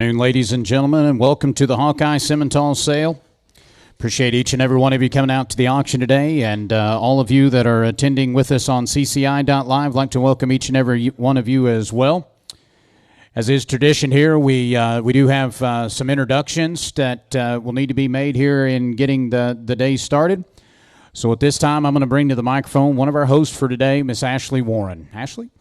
afternoon, ladies and gentlemen, and welcome to the Hawkeye Simmental sale. Appreciate each and every one of you coming out to the auction today, and all of you that are attending with us on CCI.live, I'd like to welcome each and every one of you as well. As is tradition here, we do have some introductions that will need to be made here in getting the day started. So at this time, I'm going to bring to the microphone one of our hosts for today, Miss Ashley Warren. Ashley?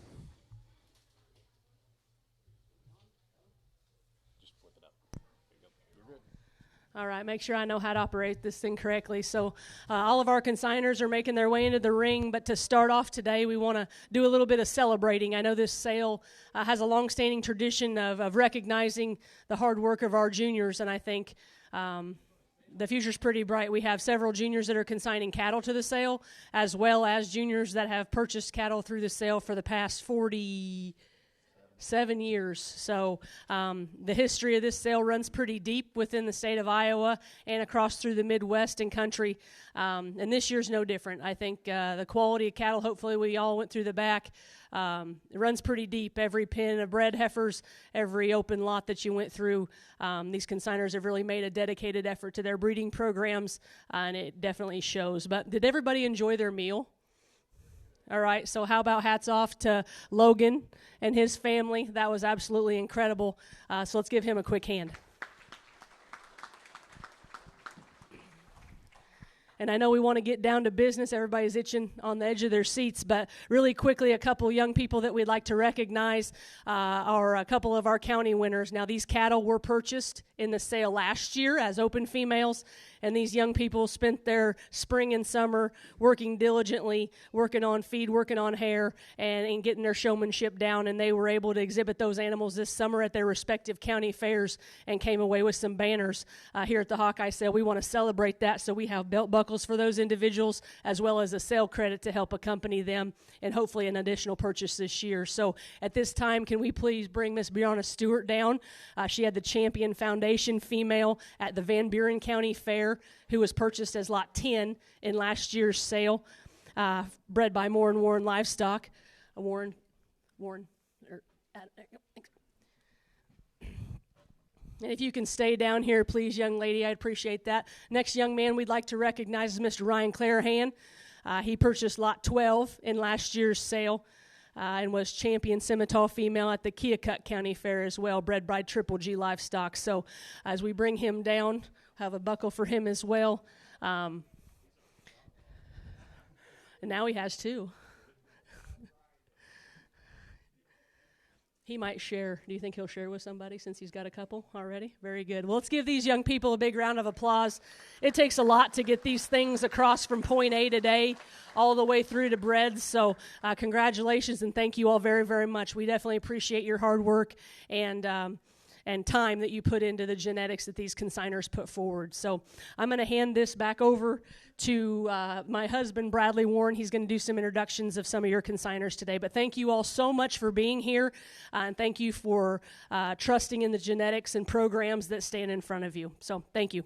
All right, make sure I know how to operate this thing correctly. So all of our consigners are making their way into the ring, but to start off today, we want to do a little bit of celebrating. I know this sale has a long-standing tradition of recognizing the hard work of our juniors, and I think the future's pretty bright. We have several juniors that are consigning cattle to the sale, as well as juniors that have purchased cattle through the sale for the past 47 years. So the history of this sale runs pretty deep within the state of Iowa and across through the Midwest and country. And this year's no different. I think the quality of cattle, hopefully we all went through the back. It runs pretty deep. Every pen of bred heifers, every open lot that you went through, these consigners have really made a dedicated effort to their breeding programs, and it definitely shows. But did everybody enjoy their meal? All right, so how about hats off to Logan and his family? That was absolutely incredible. So let's give him a quick hand. And I know we want to get down to business. Everybody's itching on the edge of their seats. But really quickly, a couple young people that we'd like to recognize are a couple of our county winners. Now, these cattle were purchased in the sale last year as open females. And these young people spent their spring and summer working diligently, working on feed, working on hair, and getting their showmanship down. And they were able to exhibit those animals this summer at their respective county fairs and came away with some banners here at the Hawkeye sale. We want to celebrate that, so we have belt buckles for those individuals, as well as a sale credit to help accompany them, and hopefully an additional purchase this year. So at this time, can we please bring Miss Brianna Stewart down? She had the Champion Foundation female at the Van Buren County Fair, who was purchased as Lot 10 in last year's sale, bred by Moore & Warren Livestock. And if you can stay down here, please, young lady, I'd appreciate that. Next young man we'd like to recognize is Mr. Ryan Clarahan. He purchased Lot 12 in last year's sale and was Champion Simmental female at the Keokuk County Fair as well, bred by Triple G Livestock. So as we bring him down, have a buckle for him as well. And now he has two. He might share. Do you think he'll share with somebody since he's got a couple already? Very good. Well, let's give these young people a big round of applause. It takes a lot to get these things across from point A today all the way through to bread. So congratulations and thank you all very, very much. We definitely appreciate your hard work and time that you put into the genetics that these consigners put forward. So I'm going to hand this back over to my husband, Bradley Warren. He's going to do some introductions of some of your consigners today. But thank you all so much for being here, and thank you for trusting in the genetics and programs that stand in front of you. So thank you.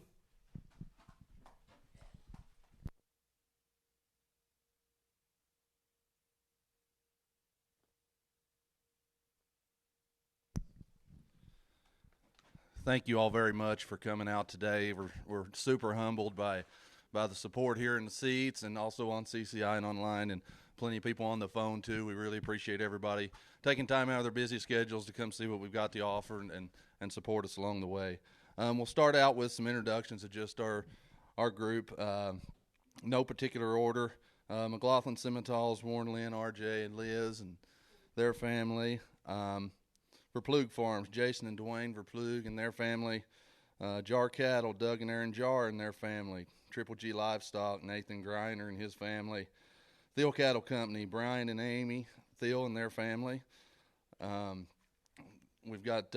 Thank you all very much for coming out today. We're super humbled by the support here in the seats and also on CCI and online, and plenty of people on the phone too. We really appreciate everybody taking time out of their busy schedules to come see what we've got to offer and support us along the way. We'll start out with some introductions of just our group. No particular order. McLaughlin Simmentals, Warren, Lynn, RJ, and Liz and their family. Verplug Farms, Jason and Dwayne Verplug and their family. Jar Cattle, Doug and Aaron Jar and their family. Triple G Livestock, Nathan Greiner and his family. Thiel Cattle Company, Brian and Amy Thiel and their family. We've got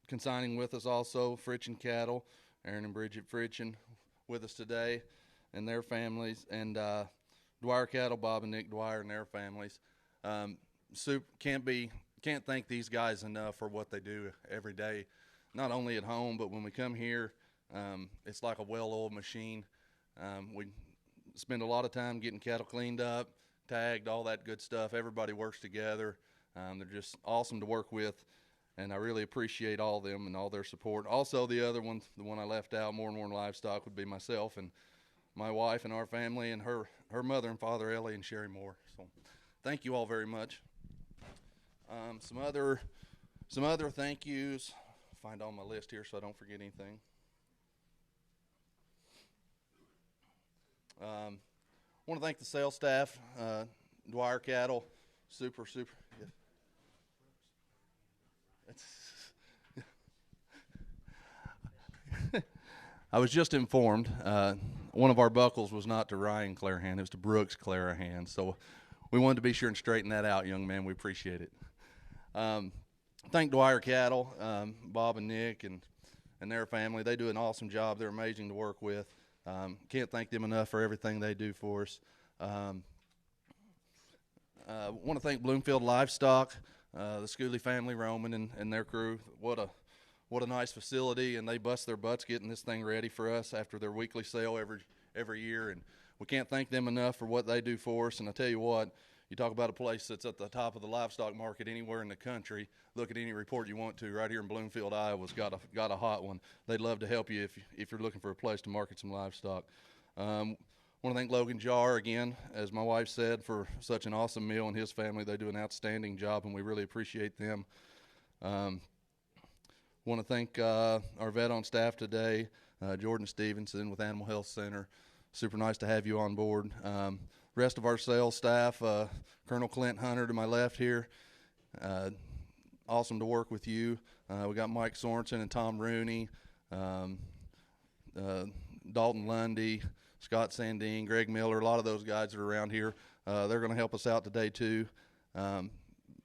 consigning with us also Fritchen Cattle, Aaron and Bridget Fritchen with us today and their families. And Dwyer Cattle, Bob and Nick Dwyer and their families. Can't thank these guys enough for what they do every day, not only at home, but when we come here, it's like a well-oiled machine. We spend a lot of time getting cattle cleaned up, tagged, all that good stuff. Everybody works together. They're just awesome to work with. and I really appreciate all of them and all their support. Also, the other one, the one I left out, More and More Livestock, would be myself and my wife and our family and her mother and father, Ellie and Sherry Moore. So thank you all very much. Some other thank yous. Find on my list here so I don't forget anything. Want to thank the sales staff, Dwyer Cattle, super. Yeah. I was just informed one of our buckles was not to Ryan Clarahan, it was to Brooks Clarahan. So we wanted to be sure and straighten that out, young man. We appreciate it. Thank Dwyer Cattle, Bob and Nick and their family. They do an awesome job. They're amazing to work with. Can't thank them enough for everything they do for us. Want to thank Bloomfield Livestock, the Schooley family, Roman and their crew. What a nice facility, and they bust their butts getting this thing ready for us after their weekly sale every year. And we can't thank them enough for what they do for us. And I tell you what, you talk about a place that's at the top of the livestock market anywhere in the country. Look at any report you want to. Right here in Bloomfield, Iowa's got a hot one. They'd love to help you if you're looking for a place to market some livestock. Want to thank Logan Jar again, as my wife said, for such an awesome meal, and his family. They do an outstanding job, and we really appreciate them. Want to thank our vet on staff today, Jordan Stevenson with Animal Health Center. Super nice to have you on board. Rest of our sales staff, Colonel Clint Hunter to my left here. Awesome to work with you. We got Mike Sorensen and Tom Rooney, Dalton Lundy, Scott Sandine, Greg Miller, a lot of those guys that are around here. They're going to help us out today too.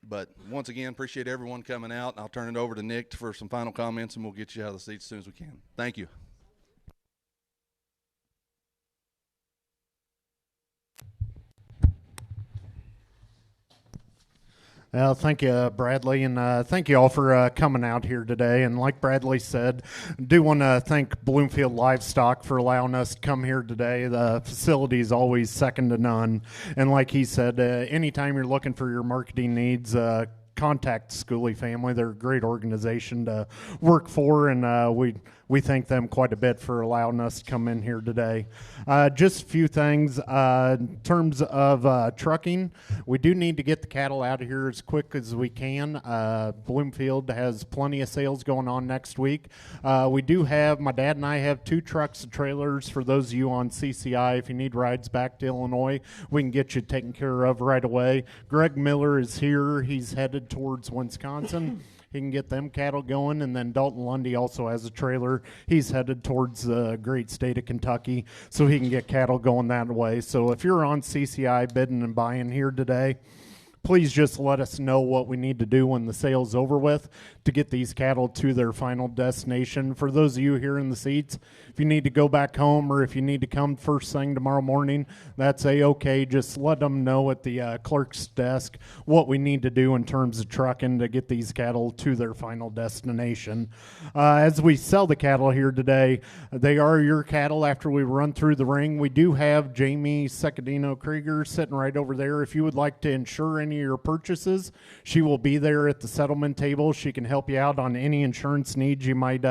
But once again, appreciate everyone coming out. I'll turn it over to Nick for some final comments, and we'll get you out of the seats as soon as we can. Thank you. Thank you, Bradley, and thank you all for coming out here today. And like Bradley said, I do want to thank Bloomfield Livestock for allowing us to come here today. The facility is always second to none. And like he said, anytime you're looking for your marketing needs, contact Schooley family. They're a great organization to work for, and we thank them quite a bit for allowing us to come in here today. Just a few things. In terms of trucking, we do need to get the cattle out of here as quick as we can. Bloomfield has plenty of sales going on next week. We do have, my dad and I have 2 trucks and trailers for those of you on CCI. If you need rides back to Illinois, we can get you taken care of right away. Greg Miller is here. He's headed towards Wisconsin. He can get them cattle going, and then Dalton Lundy also has a trailer. He's headed towards the great state of Kentucky, so he can get cattle going that way. So if you're on CCI bidding and buying here today, please just let us know what we need to do when the sale's over with to get these cattle to their final destination. For those of you here in the seats, if you need to go back home or if you need to come first thing tomorrow morning, that's A-okay. Just let them know at the clerk's desk what we need to do in terms of trucking to get these cattle to their final destination. As we sell the cattle here today, they are your cattle after we run through the ring. We do have Jamie Secadino Krieger sitting right over there. If you would like to insure any of your purchases, she will be there at the settlement table. She can help you out on any insurance needs you might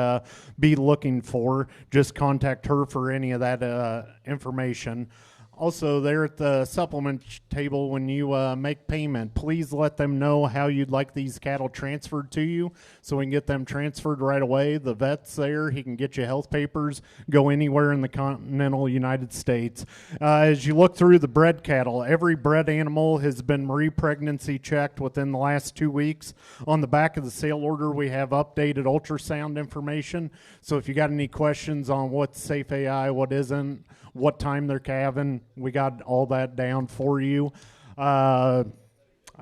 be looking for. Just contact her for any of that information. Also, there at the supplement table, when you make payment, please let them know how you'd like these cattle transferred to you so we can get them transferred right away. The vet's there. He can get you health papers, go anywhere in the continental United States. As you look through the bred cattle, every bred animal has been re-pregnancy checked within the last 2 weeks. On the back of the sale order, we have updated ultrasound information. So if you got any questions on what's safe AI, what isn't, what time they're calving, we got all that down for you. I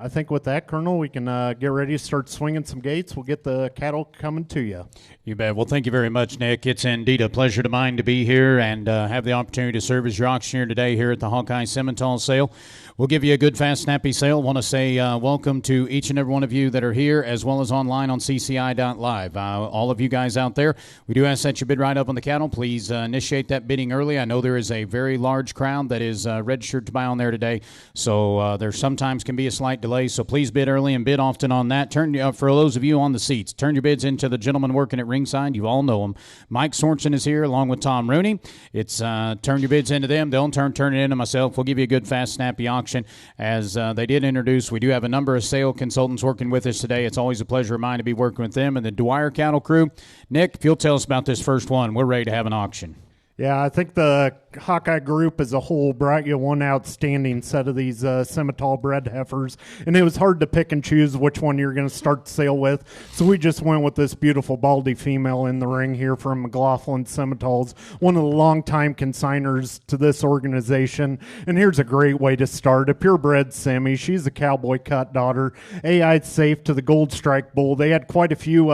think with that, Colonel, we can get ready to start swinging some gates. We'll get the cattle coming to you. You bet. Well, thank you very much, Nick. It's indeed a pleasure to mine to be here and have the opportunity to serve as your auctioneer today here at the Hawkeye Simmental sale. We'll give you a good, fast, snappy sale. Want to say welcome to each and every one of you that are here, as well as online on CCI.live. All of you guys out there, we do ask that you bid right up on the cattle. Please initiate that bidding early. I know there is a very large crowd that is registered to buy on there today, so there sometimes can be a slight delay delay, so please bid early and bid often on that. For those of you on the seats, turn your bids into the gentleman working at ringside. You all know them. Mike Sorensen is here along with Tom Rooney. It's turn your bids into them. They'll turn it into myself. We'll give you a good, fast, snappy auction. As they did introduce, we do have a number of sale consultants working with us today. It's always a pleasure of mine to be working with them and the Dwyer Cattle Crew. Nick, if you'll tell us about this first one, we're ready to have an auction. Yeah, I think the Hawkeye group as a whole brought you one outstanding set of these Simmental bred heifers, and it was hard to pick and choose which one you're going to start the sale with. So we just went with this beautiful baldy female in the ring here from McLaughlin Simmentals, one of the longtime consigners to this organization. And here's a great way to start. A purebred Simmy. She's a cowboy cut daughter. AI'd safe to the Gold Strike bull. They had quite a few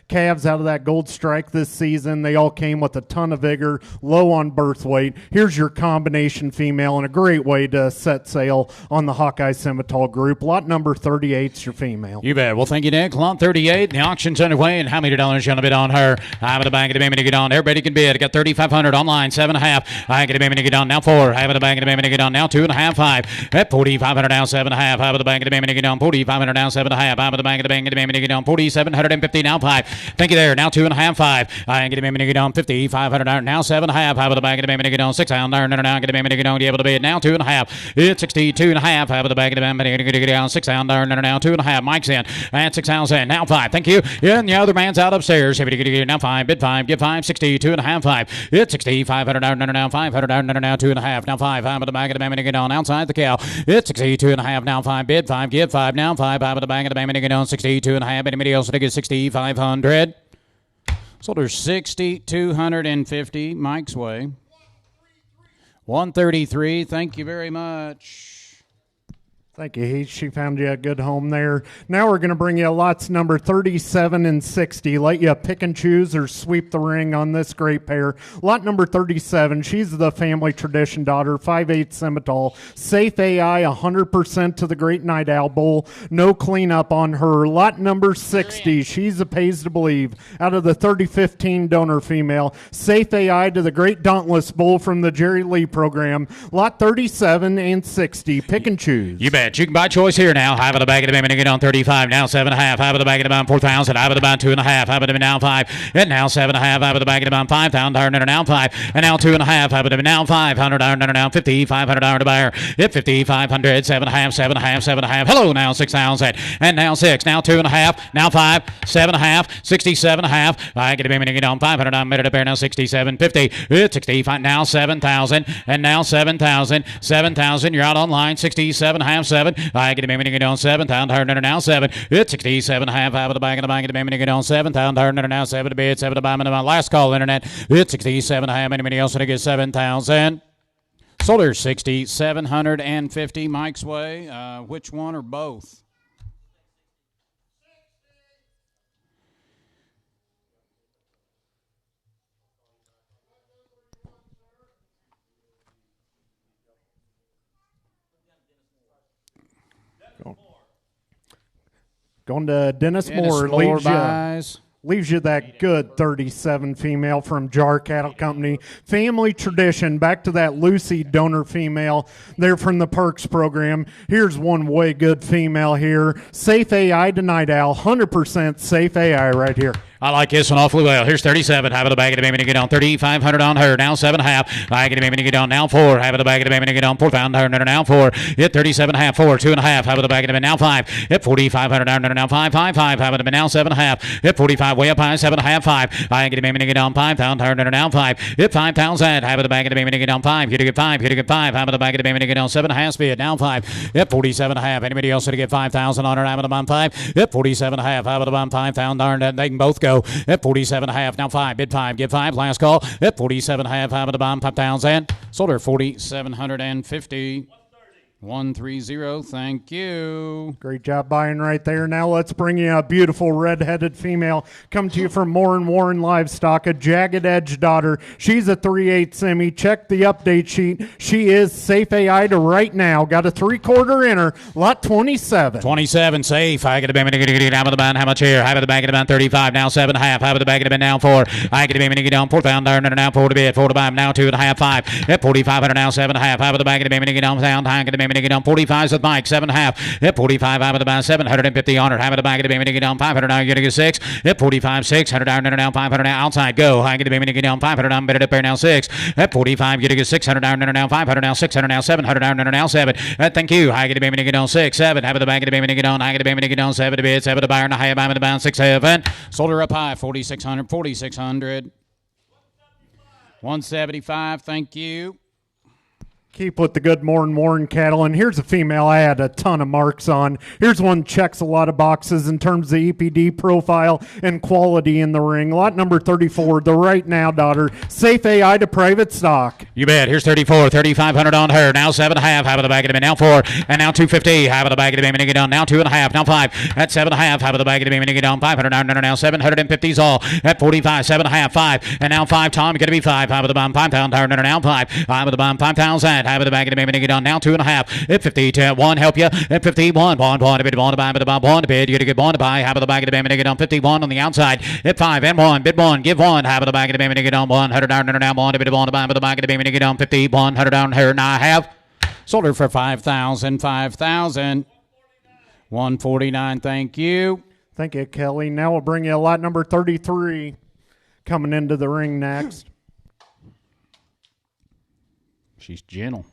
calves out of that Gold Strike this season. They all came with a ton of vigor, low on birth weight. Here's your combination female and a great way to set sail on the Hawkeye Simmental group. Lot number 38's your female. You bet. Well, thank you, Nick. Lot 38. The auction's underway, and how many dollars you going to bid on her? I'm at the bank of the baby to get on. Everybody can bid. I got 3,500 online, 7.5. I get a baby to get on now 4. I have the bank of the baby to get on now 2.5, 5. At 4,500 now 7.5. I have the bank of the baby to get on 4,500 now 7.5. I have the bank of the baby to get on 4,750 now 5. Thank you there. Now 2.5, 5. I get a baby to get on 5,500 now 7.5. I have the bank of the baby to get on 6. Now get a baby to get on. You able to bid now 2.5. It's 62.5. I have the bank of the baby to get on 6. Now 2.5. Mike's in at 6,000 now 5. Thank you. Yeah, and the other man's out upstairs. Now 5. Bid 5. Give 5. 62.5. 5. It's 6,500 now 500 now 2.5. Now 5. I have the bank of the baby to get on outside the cow. It's 62.5 now 5. Bid 5. Give 5 now 5. I have the bank of the baby to get on 62.5. Anybody else to get 6,500? Sold her 6,250 Mike's way. 133. Thank you very much. Thank you, Heath. She found you a good home there. Now we're going to bring you lots number 37 and 60. Let you pick and choose or sweep the ring on this great pair. Lot number 37, she's the family tradition daughter, 5'8" Simmental. Safe AI, 100% to the Great Night Owl Bull. No cleanup on her. Lot number 60, she's a pays to believe. Out of the 3015 donor female. Safe AI to the Great Dauntless Bull from the Jerry Lee program. Lot 37 and 60. Pick and choose. You bet. You can buy choice here now. High of the bag of the baby to get on 35. Now 7.5. High of the bag of the bond 4,000. High of the bond 2.5. High of the now 5. And now 7.5. High of the bag of the bond 5,000. Now 5. And now 2.5. High of the now 500. Now 50. 500 to buyer. Hit 5,500. 7.5. 7.5. 7.5. Hello now 6,000. And now 6. Now 2.5. Now 5. 7.5. 67.5. I get a baby to get on 500. I'm made it up here now 67.50. It's 65. Now 7,000. And now 7,000. 7,000. You're out online. 67.5. 7. I get a baby to get on 7,000. Now 7. It's 67.5. Out of the bank of the bank of the baby to get on 7,000. Now 7 to bid. 7 to buy. My last call internet. It's 67.5. Anybody else to get 7,000? Sold her 6,750 Mike's way. Which one or both? Going to Dennis Moore leaves you that good 37 female from Jar Cattle Company. Family tradition, back to that Lucy donor female there from the Perks program. Here's one way good female here. Safe AI to Night Owl, 100% safe AI right here. I like this one awfully well. Here's 37. Have the bag of the baby to get on 3,500 on her. Now 7.5. I get the baby to get on now 4. Have the bag of the baby to get on 4,000 now 4. Hit 37.5. 4. 2.5. Have the bag of the now 5. Hit 4,500 now 5. 5. 5. Have the now 7.5. Hit 45 way up high 7.5. 5. I get the baby to get on 5,000 now 5. Hit 5,000. Have the bag of the baby to get on 5. Hit to get 5. Hit to get 5. Have the bag of the baby to get on 7.5 speed. Now 5. Hit 47.5. Anybody else to get 5,000 on her? Have the bomb 5. Hit 47.5. Have the bomb 5,000. They can both go. At 47.5. Now 5. Bid 5. Give 5. Last call. At 47.5. Have the bomb 5,000. Sold her 4,750. 130. Thank you. Great job buying right there. Now let's bring you a beautiful red-headed female. Come to you from Warren Livestock, a jagged edge daughter. She's a 3/8 semi. Check the update sheet. She is safe AI to right now. Got a 3/4 in her. Lot 27. 27 safe. I get a baby to get out of the band. How much here? Have the bag of the band 35. Now 7.5. Have the bag of the band now 4. I get a baby to get down 4,000 now 4 to bid. 4 to buy. Now 2.5. 5. At 4,500 now 7.5. Have the bag of the baby to get down. I get a baby get on 45s with Mike, 7.5. Hit 45 out of the bound, 750 on her. Have the back of the baby to get down 500 down, you're gonna get 6. Hit 45, 600 down, 500 down, outside, go. I get the baby to get down 500 down, better up there now 6. Hit 45, you're gonna get 600 down, 500 down, 600 down, 700 down, now 7. Thank you. I get the baby to get on 6, 7. Have the back of the baby to get on. I get the baby to get on 7 to bid, 7 to buyer, and a high about the bound 6, 7. Sold her up high, 4,600, 4,600. 175, thank you. Keep with the good morning cattle. And here's a female I had a ton of marks on. Here's one that checks a lot of boxes in terms of EPD profile and quality in the ring. Lot number 34, the Right Now daughter. Safe AI to private stock. You bet. Here's 34, 3,500 on her. Now 7.5. Half of the bag of the bin. Now 4. And now 250. Half of the bag of the bin. Get down. Now 2.5. Now 5. At 7.5. Half of the bag of the bin. Get down. 500 down. Now 750s all. At 45. 7.5. 5. And now 5. Tom, going to be 5. Half of the bomb. 5 pound. Now 5. Half of the bomb. 5 pounds. Half of the bag of the bin. Get down. Now 2.5. At 50. 1. Help you. At 51. 1. A bid. 1 to buy. Bid. 1 to bid. You get a good 1 to buy. Half of the bag of the bin. Get down. 51 on the outside. At 5. And 1. Bid 1. Give 1. Half of the bag of the bin. Get down. 100 down. Now 1 to bid. 1 to buy. Bid the bag of the bin. Get down. 50. 100 down here. Now I have sold her for 5,000. 5,000. 149. Thank you. Thank you, Kelly. Now we'll bring you a lot number 33 coming into the ring next. She's gentle.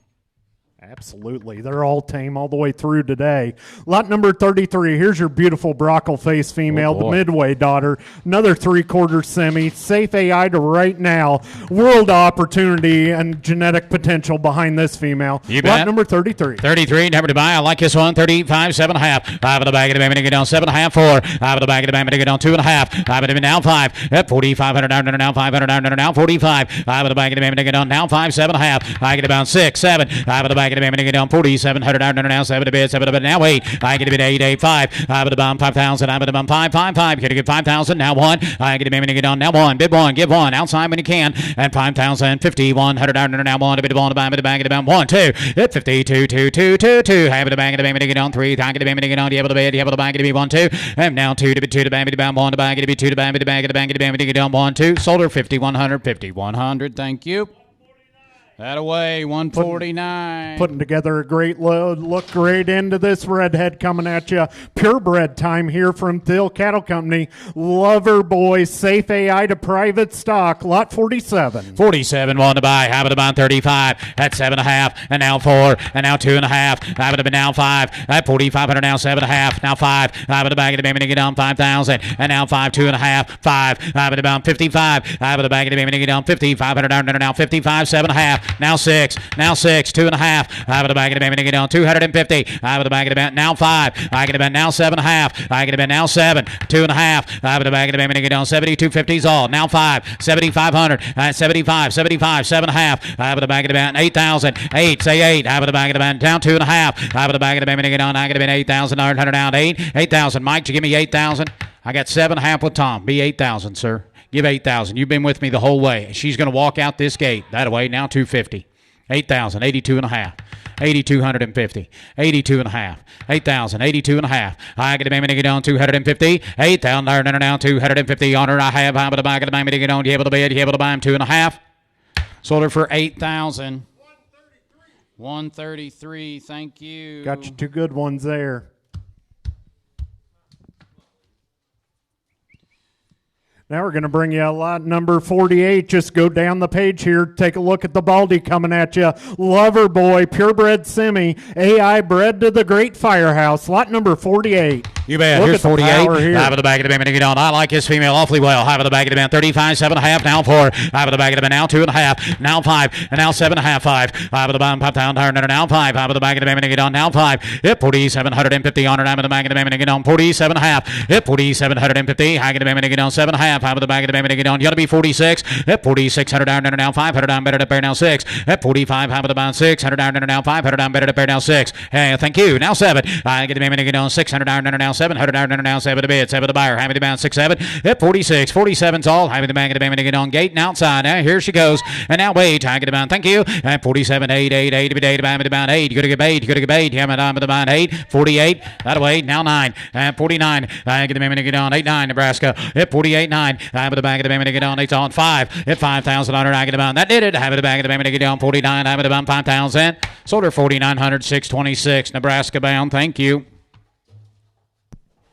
Absolutely. They're all tame all the way through today. Lot number 33. Here's your beautiful brockle face female, the Midway daughter. Another 3/4 semi. Safe AI to Right Now. World opportunity and genetic potential behind this female. You bet. Lot number 33. 33, never to buy. I like this one. 35, 7.5. 5 of the bag of the baby to get down 7.5, 4. 5 of the bag of the baby to get down 2.5. 5 of the now 5. At 4,500 down, now 500 down, now 45. 5 of the bag of the baby to get down now 5, 7.5. I get about 6, 7. 5 of the bag of the baby to get down 4,700 down, now 7 to bid, 7 to bid, now 8. I get a bid 8, 8, 5. 5 of the bomb 5,000. I bid the bomb 5, 5, 5. Get a good 5,000. Now 1. I get a baby to get down now 1. Bid 1, give 1. Outside when you can. And 5,000, 50, 100 down, now 1. A bid 1 to buy, bid the bag of the bomb 1, 2. Hit 50, 2, 2, 2, 2, 2. Have the bag of the baby to get down 3. I get a baby to get down. You able to bid, you able to bag to be 1, 2. And now 2 to bid 2 to bag to bomb 1 to bag to be 2 to bag to bag to bag to bag to get down 1, 2. Sold her 50, 100, 50, 100. Thank you. That away, 149. Putting together a great load. Look great into this redhead coming at you. Purebred time here from Thiel Cattle Company. Lover Boy, Safe AI to private stock. Lot 47. 47, 1 to buy. Habit of bond 35. At 7.5. And now 4. And now 2.5. Habit of now 5. At 4,500. Now 7.5. Now 5. Habit of bag of the baby to get down 5,000. And now 5, 2.5. 5. Habit of bound 55. Habit of bag of the baby to get down 50. 500 down. Now 55. 7.5. Now 6. Now 6. 2.5. I have the bag of the baby to get down 250. I have the bag of the band now 5. I get a band now 7.5. I get a band now 7. 2.5. I have the bag of the baby to get down 70. 250s all. Now 5. 7,500. 75. 75. 7.5. I have the bag of the band 8,000. 8. Say 8. I have the bag of the band down 2.5. I have the bag of the baby to get down. I get a band 8,000. 900 down 8. 8,000. Mike, you give me 8,000. I got 7.5 with Tom. Be 8,000, sir. Give 8,000. You've been with me the whole way. She's going to walk out this gate. That way, now 250. 8,000. 82.5. 8,250. 82.5. 8,000. 82.5. I get a baby to get on 250. 8,000. Now 250 on her. I have the bag of the baby to get on. You able to bid? You able to buy him 2.5? Sold her for 8,000. 133. Thank you. Got you two good ones there. Now we're going to bring you a lot number 48. Just go down the page here. Take a look at the Baldy coming at you. Lover Boy, purebred semi, AI bred to the great firehouse. Lot number 48. You bet. Look Here's at the 48. power here. Half of the bag of the band to get on. I like his female awfully well. Half of the bag of the band 35, 7.5, now 4. Half of the bag of the band now 2.5, now 5, and now 7.5, 5. Half of the band 5,000, now 5. Half of the bag of the band to get on, now 5. Hit 4,750 on her. Half of the bag of the band to get on 47.5. Hit 4,750. Half of the band to get on 7.5. Half of the bag of the band to get on. You ought to be 46. Hit 4,600 down, now 500 down, better to bear now 6. Hit 45. Half of the band 600 down, now 500 down, better to bear now 6. Hey, thank you. Now 7. I get the band to get on 600 down, now 700 down, now 7 to bid, 7 to buyer, having the bound 6, 7, hit 46, 47's all, having the bag of the baby to get on gate and outside. Now here she goes, and now wait, I get the bound, thank you, and 47, 8, 8, 8, to bid, 8, to bound 8, you gotta get paid, you gotta get paid, yeah, I'm the bound 8, 48, that way, now 9, and 49, I get the baby to get on 8, 9, Nebraska, hit 48, 9, 49. I have the bag of the baby to get on. It's on 5 at 5,100. I get about that did it. I have the bag of the baby to get on 49. I have about 5,000. Sold her 4,900. 626. Nebraska bound. Thank you.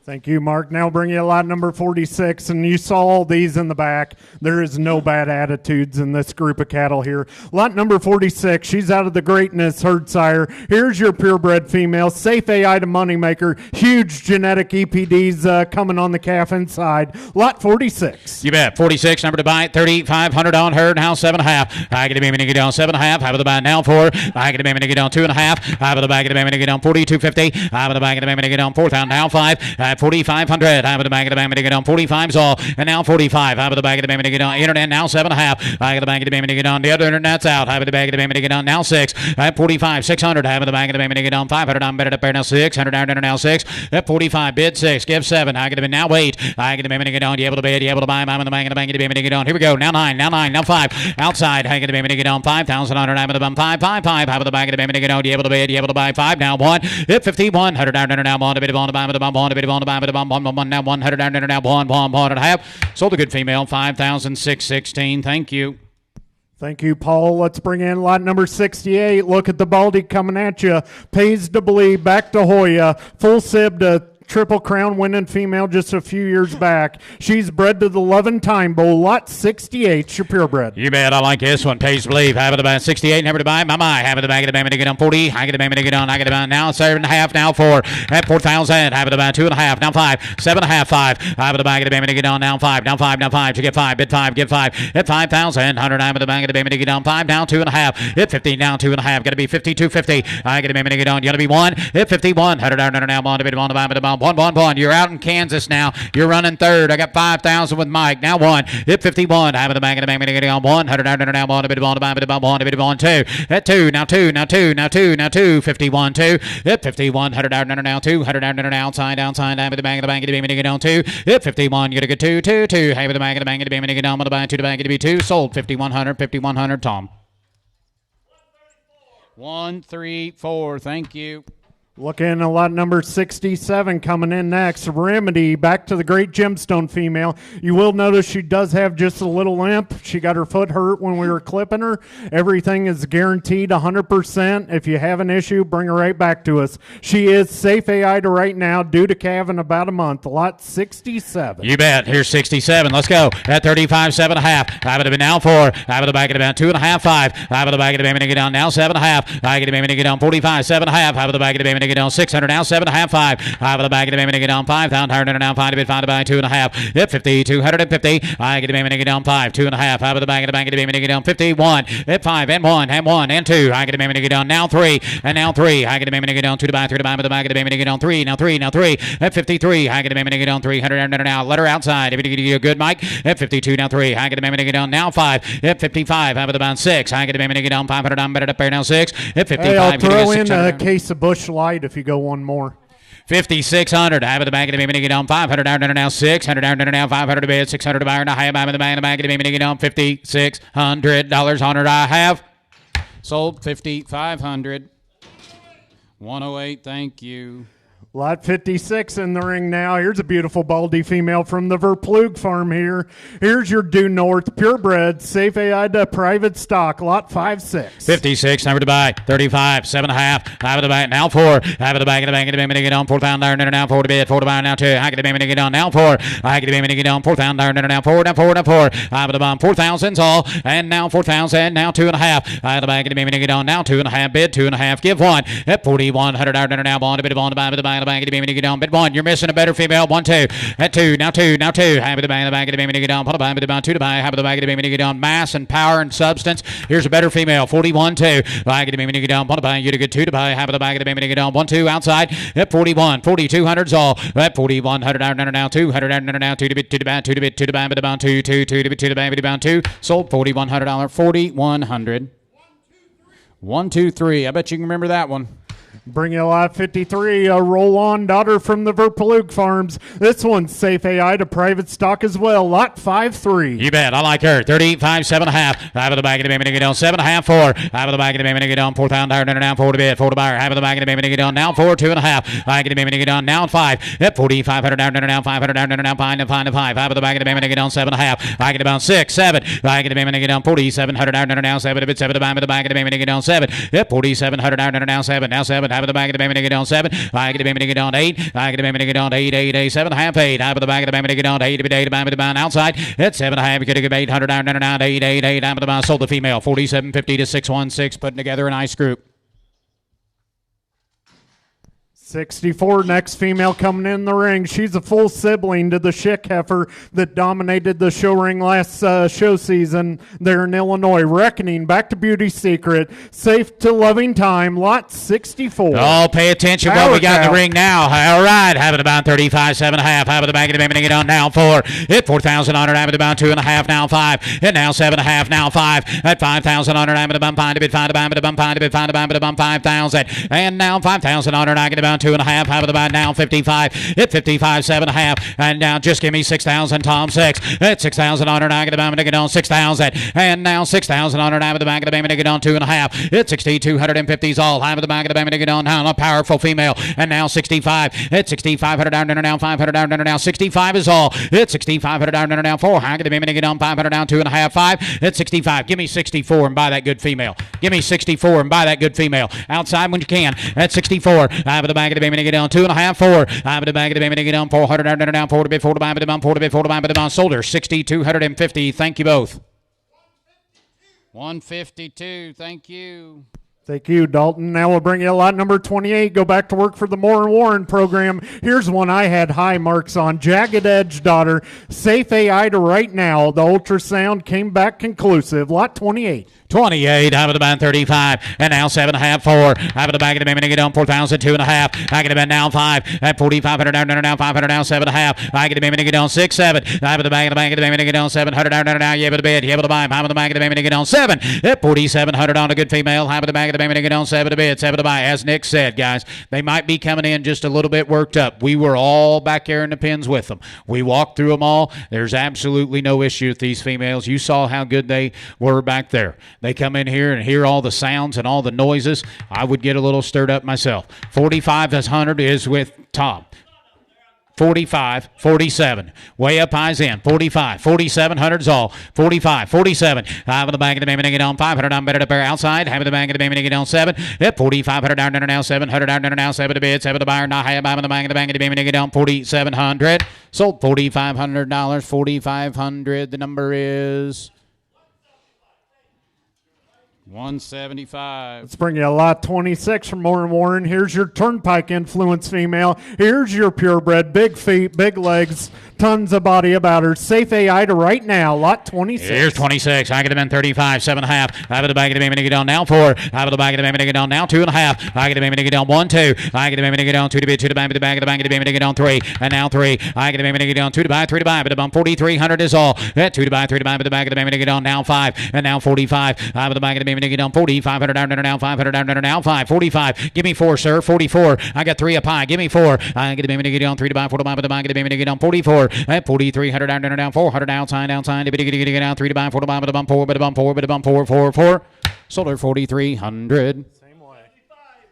Thank you, Mark. Now bring you lot number 46, and you saw all these in the back. There is no bad attitudes in this group of cattle here. Lot number 46, she's out of the Greatness herd sire. Here's your purebred female, safe AI to moneymaker, huge genetic EPDs coming on the calf inside. Lot 46. You bet. 46, number to buy, 3,500 on herd, now 7.5. I get a baby to get on 7.5. Have the buy now 4. I get a baby to get on 2.5. I have the bag of the baby to get on 4,250. I have the bag of the baby to get on 4,000, now 5. 4,500. I have the bag of the baby to get on 45's all, and now 45. I have the bag of the baby to get on internet, now 7.5. I have the bag of the baby to get on the other internet's out. I have the bag of the baby to get on now 6. At 45, 600. I have the bag of the baby to get on 500. I'm better up there now 600 down there now 6. At 45, bid 6, give 7. I get the now 8. I get the baby to get on. You able to bid? You able to buy? I'm in the bag of the baby to get on. Here we go. Now 9. Now 5. Outside. I get the baby to get on 5,100. I'm in the bum 5. I have the bag of the baby to get on. You able to bid? You able to buy? 5 now 1. At 5100 down there now 1. A bit of on the buy. Now 100 down there now 1.5. Sold a good female 5,616. Thank you. Thank you, Paul. Let's bring in lot number 68. Look at the Baldy coming at you. Pays to believe, back to Hoya. Full sib to Triple Crown winning female just a few years back. She's bred to the Loving Time Bowl. Lot 68, your purebred. You bet. I like this one. Pays to believe. Have it about 68. Never to buy. My. Have it about. Get a baby to get on 40. I get a baby to get on. I get about now 7.5. Now 4. At 4,000. Have it about 2.5. Now 5. 7.5. 5. Have it about. Get a baby to get on now 5. Now 5. Now 5. To get 5. Bid 5. Give 5. At 5,000. 100. Have it about. Get a baby to get on 5. Now 2.5. At 50. Now 2.5. Got to be 52.50. I get a baby to get on. You got to be 1. At 51. 100. Now 1. To bid 1. To buy. 1. You're out in Kansas now. You're running third. I got 5,000 with Mike. Now 1. Hit 51. I have the bag of the baby to get on 100. Now 1. A bit of on. A bit of on. A bit of on 2. At 2. Now 2. Now 2. Now 2. Now 2. 51. 2. Hit 51. 100 now 200 outside. I have the bag of the baby to get on 2. Hit 51. You get a good 2. 2. 2. Have the bag of the baby to get on. The buy 2 to bag to be 2. Sold 5,100. 5,100. Tom. 134. Thank you. Looking at lot number 67 coming in next. Remedy, back to the Great Gemstone female. You will notice she does have just a little limp. She got her foot hurt when we were clipping her. Everything is guaranteed 100%. If you have an issue, bring her right back to us. She is safe AI to right now, due to calve in about a month. Lot 67. You bet. Here's 67. Let's go. At 35, 7.5. I would have been now 4. I would have back at about 2.5, 5. I would have back at the baby to get on now 7.5. I get the baby to get on 45, 7.5. I would have back at the baby to get on 600 now 7.5, 5. I would have back at the baby to get on 5,000 now 5 to bid 5 to buy 2.5. At 50, 250. I get the baby to get on 5, 2.5. I would have back at the baby to get on 51. At 5 and 1 and 1 and 2. I get the baby to get on now 3 and now 3. I get the baby to get on 2 to buy 3 to buy with the back of the baby to get on 3 now 3 now 3. At 53, I get the baby to get on 300 now. Let her outside. If you get you good, Mike. At 52 now 3. I get the baby to get on now 5. At 55, I would have been 6. I get the baby to get on 500. I'm better up there now 6. At 55, hey, I'll throw in a case of Busch Light if you go one more. 5,600. I have the back of the baby to get on 500 down now 600 down now 500 to bid 600 to buy and I have the back of the baby to get on $5,600 on it. I have sold 5,500. 108. Thank you. Lot 56 in the ring now. Here's a beautiful baldy female from the Verplug farm here. Here's your due north purebred, safe AI to private stock. Lot 56. 56, number to buy. 35, 7.5. I have the back now 4. I have the back of the baby to get on 4,000 now 4 to bid 4 to buy now 2. I get the baby to get on now 4. I get the baby to get on 4,000 now 4 now 4 now 4. I have the bomb 4,000's all and now 4,000 now 2.5. I have the back of the baby to get on now 2.5 bid 2.5 give 1 at 4,100 now on a bit of on to buy with the buy. The back of the baby to get on. Bid 1. You're missing a better female. 1, 2. At 2. Now 2. Now 2. Have the back of the baby to get on. Put a buy with the buy 2 to buy. Have the back of the baby to get on. Mass and power and substance. Here's a better female. 41, 2. Back of the baby to get on. Put a buy. You to get 2 to buy. Have the back of the baby to get on. 1, 2 outside. At 41. 4,200's all. At 4,100 now 200 now 2 to bid 2 to buy 2 to bid 2 to buy with the buy 2 2 2 to bid 2 to buy with the buy 2. Sold $4,100. 4,100. 1, 2, 3. I bet you can remember that one. Bring you lot 53, a roll-on daughter from the Verpaloog Farms. This one's safe AI to private stock as well. Lot 5-3. You bet. I like her. 35, 7.5. Half of the bag of the baby nigga down. 7.5, 4. Half of the bag of the baby nigga down. 4,000 down. 4 to bid. 4 to buyer. Half of the bag of the baby nigga down. Now 4, 2.5. Bag of the baby nigga down. Now 5. Yep, 4,500 down. 500 down. 5 to 5. Half of the bag of the baby nigga down. 7.5. Bag of the down. 6, 7. Bag of the baby nigga down. 4,700 down. 7 to bid. 7 to buy. The bag of the baby nigga down. 7. Yep, 4,700 down. 7. Now 7. Half of the bag of the baby nigga down. 7. Bag of the baby nigga down. 8. Bag of the baby nigga down. 8, 8, 8. 7.5, 8. Half of the bag of the baby nigga down. 8 to bid. 8 to buy. The band outside. It's 7.5. You could get 800 down. 8, 8, 8. Half of the band sold the female. 47.50 to 616. Putting together a nice group. 64, next female coming in the ring. She's a full sibling to the Schick heifer that dominated the show ring last show season there in Illinois. Reckoning, back to Beauty Secret. Safe to Loving Time, lot 64. Oh, pay attention what we got in the ring now. All right, having about 35, 7.5. Half of the bag of the baby nigga down. Now 4. Hit 4,000 on it. Having about 2.5. Now 5. Hit now 7.5. Now 5. At 5,000 on it. Having about 5 to bid. 5 to buy. 5 to buy. 5 to bid. 5 to buy. 5,000. And now 5,000 on it. I get about 2.5. Half of the buy now 55. Hit 55, 7.5. And now just give me 6,000. Tom 6. Hit 6,000 on it. I get about nigga down 6,000. And now 6,000 on it. Half of the bag of the baby nigga down 2.5. Hit 60, 250s all. Half of the bag of the baby nigga down. Now a powerful female. And now 65. Hit 6,500 down. Now 500 down. Now 65 is all. Hit 6,500 down. Now 4. I get the baby nigga down 500 down 2.5. 5. Hit 65. Give me 64 and buy that good female. Give me 64 and buy that good female. Outside when you can. At 64. Half of the bag of the baby nigga down 2.5. 4. Half of the bag of the baby nigga down 400 down. 4 to bid. 4 to buy. 4 to buy. 4 to bid. 4 to buy. But the bond sold her 60, 250. Thank you both. 152. Thank you. Thank you, Dalton. Now we'll bring you lot number 28. Go back to work for the Moore and Warren program. Here's one I had high marks on. Jagged Edge Daughter. Safe AI to right now. The ultrasound came back conclusive. Lot 28. 28, out of the band 35, and now 7.5, 4, out of the bag of the baby nigga down 4,000, 2.5, back of the band now 5, at 4,500 down, now 500 down, 7.5, back of the baby nigga down 6, 7, out of the bag of the baby nigga down 700 down, now you able to bid, you able to buy, half of the bag of the baby nigga down 7, at 4,700 on a good female, half of the bag of the baby nigga down 7 to bid, 7 to buy. As Nick said, guys, they might be coming in just a little bit worked up. We were all back there in the pins with them. We walked through them all. There's absolutely no issue with these females. You saw how good they were back there. They come in here and hear all the sounds and all the noises. I would get a little stirred up myself. 45,100 is with Tom. 45, 47. Way up highs in. 45, 4,700's all. 45, 47. Half of the bag of the baby nigga down 500 on better to pair outside. Half of the bag of the baby nigga down 7. Yep, 4,500 down now 700 down now 7 to bid. 7 to buyer. Not half of the bag of the baby nigga down 4,700. Sold $4,500. 4,500. The number is 175. Let's bring you a lot 26 from Moore and Warren. Here's your Turnpike influence female. Here's your purebred, big feet, big legs, tons of body about her. Safe AI to right now, lot 26. Here's 26. I get him in 35, 7.5. Out of the bag of the baby nigga down now 4. Out of the bag of the baby nigga down now 2.5. I get the baby nigga down 1, 2. I get the baby nigga down 2 to bid, 2 to buy, the bag of the bag of the baby nigga down 3. And now 3. I get the baby nigga down 2 to buy, 3 to buy, but the bump 4,300 is all. 2 to buy, 3 to buy, but the bag of the baby nigga down now 5. And now 45. Out of the bag of the baby nigga down 40. 500 down now 500 down now 5. 45. Give me 4, sir. 44. I got 3 up high. Give me 4. I get the baby nigga down 3 to buy, 4 to buy, but the bag of the baby nigga down 44. At 4300 down 400 outside. Down 3 to buy, 4 to buy, but the bump 4, but the bump 4, but the bump 4. Sold her 4,300.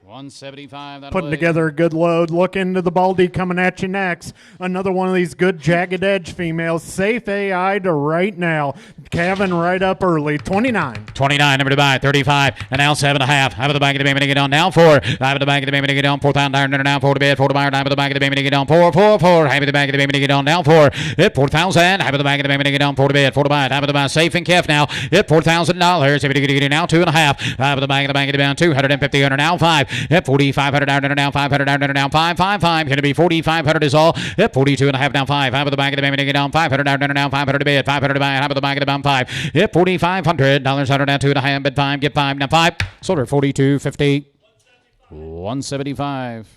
175. Putting together a good load. Look into the Baldy coming at you next. Another one of these good Jagged Edge females. Safe AI to right now. Kevin right up early. 29. 29, number to buy. 35. And now 7.5. Out of the bag of the baby nigga down now 4. Out of the bag of the baby nigga down 4,000 down now 4 to bed. 4 to buy. Out of the bag of the baby nigga down 4. Half of the bag of the baby nigga down now 4. Hit 4,000. Half of the bag of the baby nigga down 4 to bed. 4 to buy. Half of the buy. Safe and Kef now. Hit $4,000. If you get now 2.5. Out of the bag of the down 250 under now 5. Hit 4,500 down now 500 down now 555. Going to be 4,500 is all. Hit 42.5 down 5. Out of the bag of the baby nigga down 500 down now 500 to bed. 500 to buy. Out of the bag of the down 5. Hit $4,500. $100 down 2.5. Bid 5. Get 5 now 5. Sold her 42.50. 175.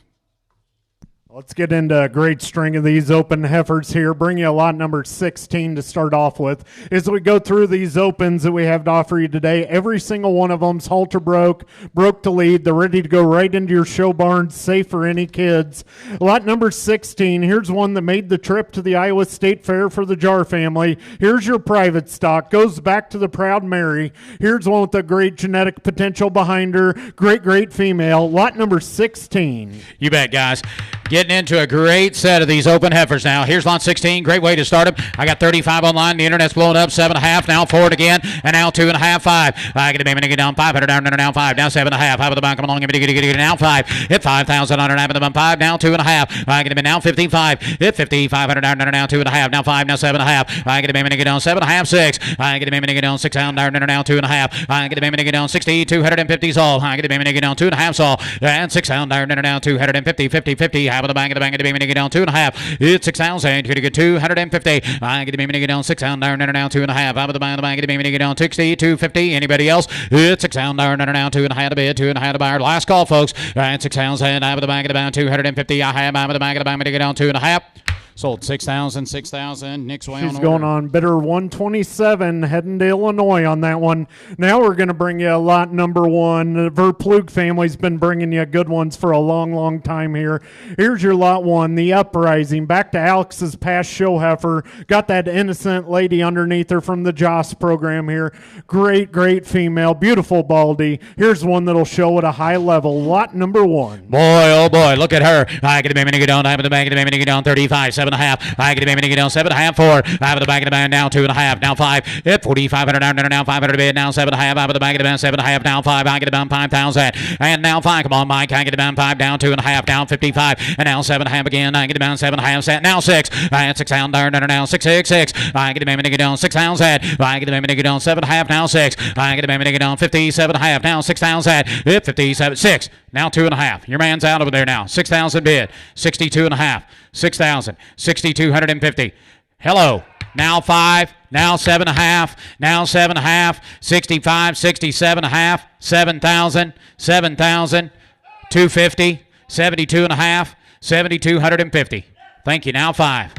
Let's get into a great string of these open heifers here. Bring you a lot number 16 to start off with. As we go through these opens that we have to offer you today, every single one of them's halter broke to lead. They're ready to go right into your show barn, safe for any kids. Lot number 16, here's one that made the trip to the Iowa State Fair for the Jar family. Here's your private stock. Goes back to the proud Mary. Here's one with a great genetic potential behind her. Great female. Lot number 16. You bet, guys. Getting into a great set of these open heifers now. Here's lot 16. Great way to start them. I got 35 online. The internet's blowing up. 7.5. Now forward again. And now 2.5. 5. I get a baby down 500 down now 5. Now 7.5. 5 with the bound. Come along. Get now 5. Hit 5,000 on half of the 5. Now 2.5. I get a now 55. Hit 50. 500 down now 2.5. Now 5. Now 7.5. I get a baby down 7.5. 6. I get a baby down 6 down now 2.5. I get a baby down 60. 250 all. I get a baby down 2.5 all. And 6 down now 250. 50. Have the bang of the bang of the baby down 2.5. It's 6,000. You're get 250. I get a baby down 6 down now 2.5. Out of the bang of the baby down 60. 250. Anybody else? It's 6 down now 2.5 a bid. 2.5 to buyer. Last call, folks. And 6,000. Out of the bang of the bang 250. I have out of the bang of the bang to get down 2.5. Sold 6,000. Nick's way She's on going order. on bidder 127, heading to Illinois on that one. Now we're going to bring you a lot number 1. The Verplug family's been bringing you good ones for a long time here. Here's your lot 1, the Uprising. Back to Alex's past show heifer. Got that innocent lady underneath her from the Joss program here. Great female. Beautiful baldy. Here's one that'll show at a high level. Lot number 1. Boy, oh boy, look at her. I get a baby to get down. I have the bag of the baby to get down 35. 7.5. I get a baby to get down 7.5. 4. I have the bag of the band now 2.5. Now 5. Hit 4,500 down now 500 bid. Now 7.5. I have the bag of the band 7.5. Now 5. I get a band 5,000. And now 5. Come on, Mike. I get a band 5 down 2.5. Down 55. And now 7.5 again. I get a band 7.5. Set now 6. I had 6 down now 6. I get a baby to get down 6,000. I get a baby to get down 7.5. Now 6. I get a baby to get down 57.5. Now 6,000. Hit 57. 6. Now 2.5. Your man's out over there now. 6,000 bid. 62.5. 6,000. 6,250. Hello. Now 5. Now 7.5. Now 7.5. 65. 67.5. 7,000. 7,000. 250. 72.5. 7,250. Thank you. Now 5.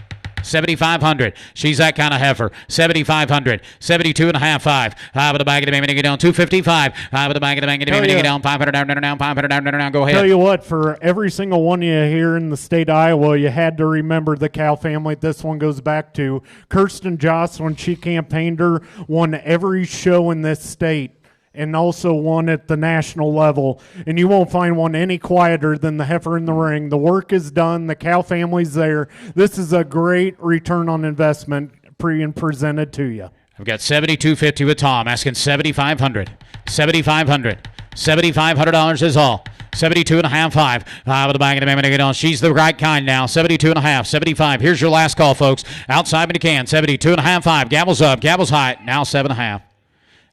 7,500. She's that kind of heifer. 7,500. 72.5. 5. With the bag of the baby to get down 255. With the bag of the baby to get down 500 down 500 down. Go ahead. Tell you what, for every single one you here in the state of Iowa, you had to remember the cow family. This one goes back to Kirsten Joss when she campaigned her, won every show in this state, and also one at the national level. And you won't find one any quieter than the heifer in the ring. The work is done. The cow family's there. This is a great return on investment presented to you. I've got 7,250 with Tom asking 7,500. 7,500. $7,500 is all. 72.5. 5. With the bag of the baby to get on. She's the right kind now. 72.5. 75. Here's your last call, folks. Outside when you can. 72.5. 5. Gavels up. Gavels high. Now 7.5.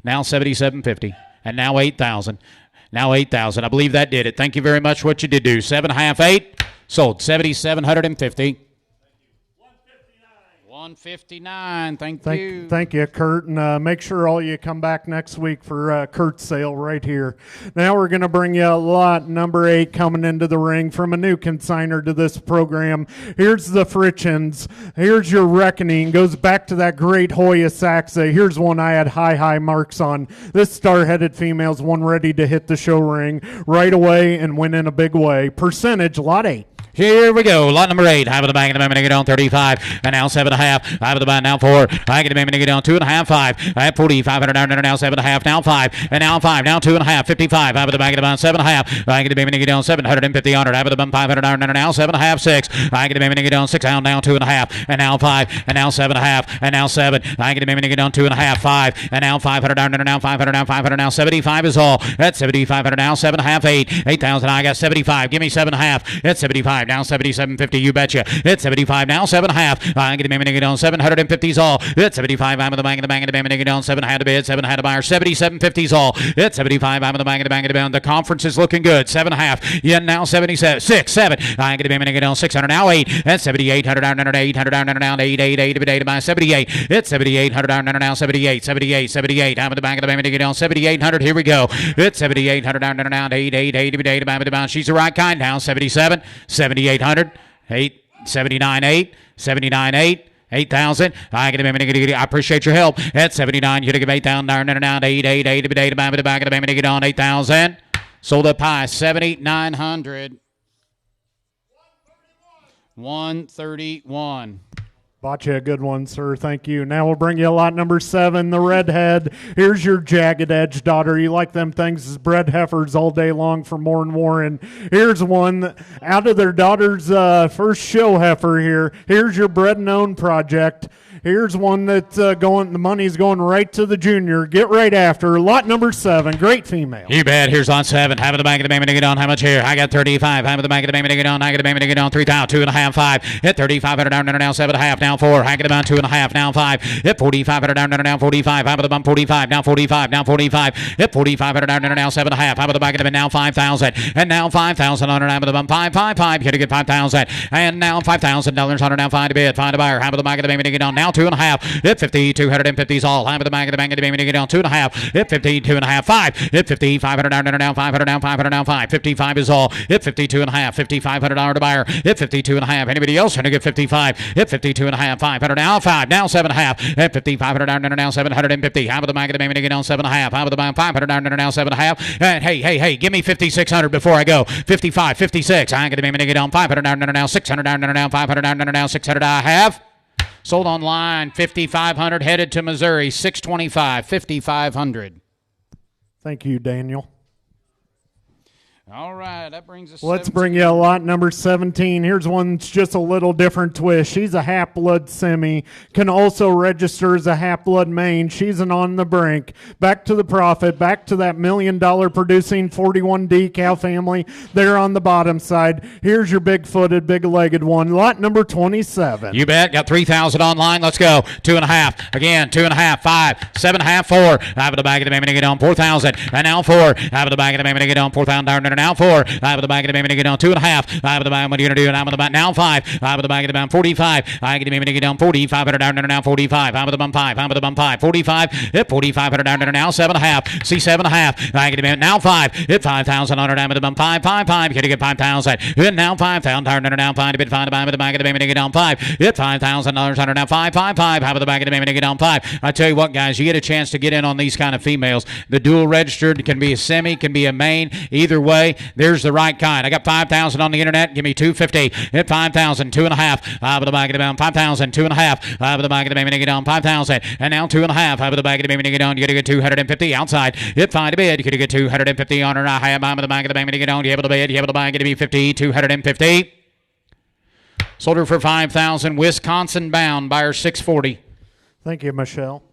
Now 77.50, and now 8,000. Now 8,000. I believe that did it. Thank you very much for what you did do. 7.5, 8. Sold 7,750. 159. Thank you. Thank you, Kurt. And make sure all you come back next week for Kurt's sale right here. Now we're going to bring you a lot number 8 coming into the ring from a new consigner to this program. Here's the Fritchens. Here's your Reckoning. Goes back to that great Hoya Saxa. Here's one I had high marks on. This star-headed female's one ready to hit the show ring right away and win in a big way. Percentage, lot 8. Here we go. Lot number 8. Have the bag of the baby to get on 35. And now 7.5. Have the bag now 4. I get the baby to get on 2.5. 5. I have 40. 500 down now 7.5. Now 5. And now 5. Now 2.5. 55. Have the bag of the bag 7.5. I get the baby to get on 750. Have the bag 500 down now 7.5. 6. I get the baby to get on 6 down now 2.5. And now 5. And now 7.5. And now 7. I get the baby to get on 2.5. 5. And now 500 down now 500 down 500 now 75 is all. That's 7,500 now 7.5. 8. 8,000. I got 75. Give me 7.5. It's 75. Now 77.50, you betcha. It's 75 now, 7.5. I get the baby to get on 750's all. It's 75. I'm in the bang of the bang of the baby to get on 7 had to bid, 7 had to buyer, 77.50's all. It's 75. I'm in the bang of the bang of the bang. The conference is looking good. 7.5. Yeah, now 77. 6, 7. I get the baby to get on 600 now 8. That's 7,800 down 800 down 8 8 by 78. It's 7,800 down now 78. I'm in the bang of the baby to get on 7,800. Here we go. It's 7,800 down 8 by. She's the right kind now. 77. 7,800. 8, 79.8, 79.8. 8,000. I appreciate your help. At 79, you give 8,000 down, 8, 8, 8, 8, back of the get on 8,000. Sold up high, 7,900. 131. Bought you a good one, sir. Thank you. Now we'll bring you lot number 7, the redhead. Here's your jagged edge daughter. You like them things as bred heifers all day long for Warren Warren. Here's one out of their daughter's first show heifer here. Here's your bred and own project. Here's one that's the money's going right to the junior. Get right after. Lot number 7. Great female. You bet. Here's lot 7. Half of the bank of the baby to get on. How much here? I got 35. Half of the bank of the baby to get on. I got the baby to get on. 3,000. 2.5. 5. Hit 3,500 down, now 7.5. Now 4. I get about 2.5. Now 5. Hit 4,500 down, now 45. Half of the bump 45. Now 45. Now 45. Hit 4,500 down, now 7.5. Half of the bank of the now 5,000. And now 5,000 on half of the bump 5. Here to get 5,000. And now $5,000 on now 5 to bid. Find a buyer. Half of the bank of the baby to get on. Now 2.5. Hit 50, 250s all. Half of the bank of the bank of the baby to get on. 2.5. Hit 50, 2.5. 5. Hit 50, 500 down, now 500 down, 500 down, 5. 55 is all. Hit 52.5. $5,500 to buyer. Hit 52.5. Anybody else trying to get 55? Hit 52.5. 500 now 5. Now 7.5. Hit 5,500 down, now 750. Half of the bank of the baby to get on 7.5. Half of the bank 500 down, now 7.5. And hey, give me 5,600 before I go. 55, 56. I ain't gonna be able to get on 500 down, now 600 down, now 500 down, now 600. I have. Sold online, 5,500, headed to Missouri, 625, 5,500. Thank you, Daniel. All right, that brings us. Let's bring you a lot number 17. Here's one that's just a little different twist. She's a half-blood semi, can also register as a half-blood main. She's an on the brink. Back to the profit, back to that $1 million producing 41D cow family there on the bottom side. Here's your big-footed, big-legged one. Lot number 27. You bet. Got 3,000 online. Let's go. 2.5. Again, 2.5. 5. 7.5. 4. Out of the bag of the baby to get on 4,000. And now 4. Out of the bag of the baby to get on 4,000. Now 4. Out of the bag of the baby to get on 2.5. Out of the bag. What are you gonna do? Out of the bag. Now 5. Out of the bag of the bag. 45. I get the baby to get on 45. Down now 45. Out of the bum 5. Out of the bum 5. 45. Hit 45. Down now 7.5. See 7.5. I get the baby now 5. Hit 5,000 on out of the bum 5. 5. Get to get 5,000. Hit now 5,000. Down now 5. To bid 5. Out of the bag of the baby to get on 5. Hit $5,000 on now 5. Out of the bag of the baby to get on 5. I tell you what, guys, you get a chance to get in on these kind of females. The dual registered can be a semi, can be a main. Either way, there's the right kind. I got 5,000 on the internet. Give me 250. Hit 5,000. 2.5. Out of the bag of the baby. 5,000. 2.5. Out of the bag of the baby to get on 5,000. And now 2.5. Out of the bag of the baby to get on. You got to get 250 outside. Hit 5 to bid. You got to get 250 on her. I have out of the bag of the baby to get on. You able to bid. You able to buy. Get to be 50. 250. Sold her for 5,000. Wisconsin bound. Buyer 640. Thank you, Michelle.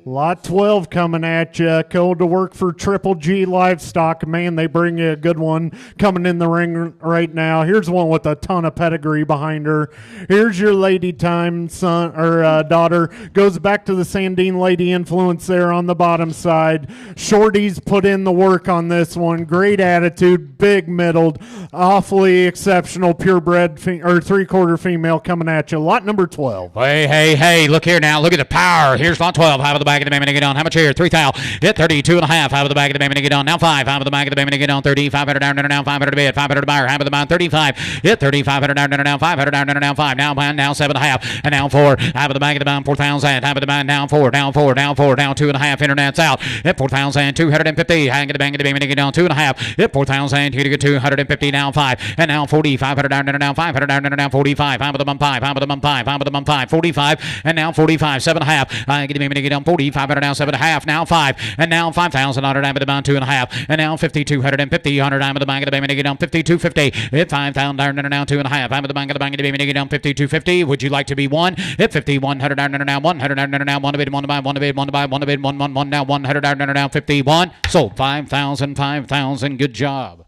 Lot 12 coming at you. Go to work for Triple G Livestock. Man, they bring you a good one coming in the ring right now. Here's one with a ton of pedigree behind her. Here's your lady time son or daughter. Goes back to the Sandine lady influence there on the bottom side. Shorty's put in the work on this one. Great attitude, big middled, awfully exceptional purebred or three-quarter female coming at you. Lot number 12. Hey, look here now. Look at the power. Here's lot 12. Out of the bag of the baby to get on. How much here? 3,000. Hit 32.5. Out of the bag of the baby to get on. Now 5. Out of the bag of the baby to get on. 30. 500 down, now 500 to bid. 500 to buyer. Half of the buyer. 35. Hit 3,500 down, now 500 down, now 5. Now 7.5. And now 4. Out of the bag of the buyer. 4,000. Half of the buyer. Now 4. Now 4. Now 4. Now 2.5. Internet's out. Hit 4,250. Hang the bang of the baby to get on. 2.5. Hit 4,000. Here to get 250. Now 5. And now 40. 500 down, now 500 down, now 45. Out of the bum 5. Out of the bum 5. Out of the bum 5. 45. And now 45. 7.5. I get the baby to get on. 40. 500 now 7.5. Now 5. And now 5,000 on her dime of the bound 2.5. And now 5,250 on her dime of the bank of the baby to get on. 5,250. Hit 5,000 down now 2.5. I'm of the bank of the baby to get on. 5,250. Would you like to be one? Hit 5,100 down now 100 down now 1 to bid 1 to buy 1 to bid 1 to buy 1 to bid 1 1 1 now 100 down now 51. Sold 5,000. 5,000. Good job.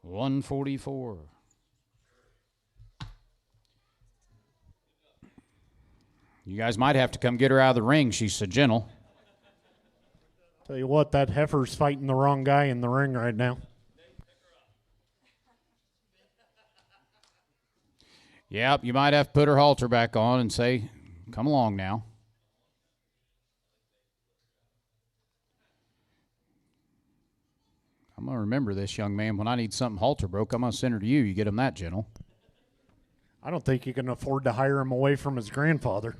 144. You guys might have to come get her out of the ring. She's so gentle. Tell you what, that heifer's fighting the wrong guy in the ring right now. Yep, you might have to put her halter back on and say, come along now. I'm going to remember this, young man. When I need something halter broke, I'm going to send her to you. You get him that gentle. I don't think you can afford to hire him away from his grandfather.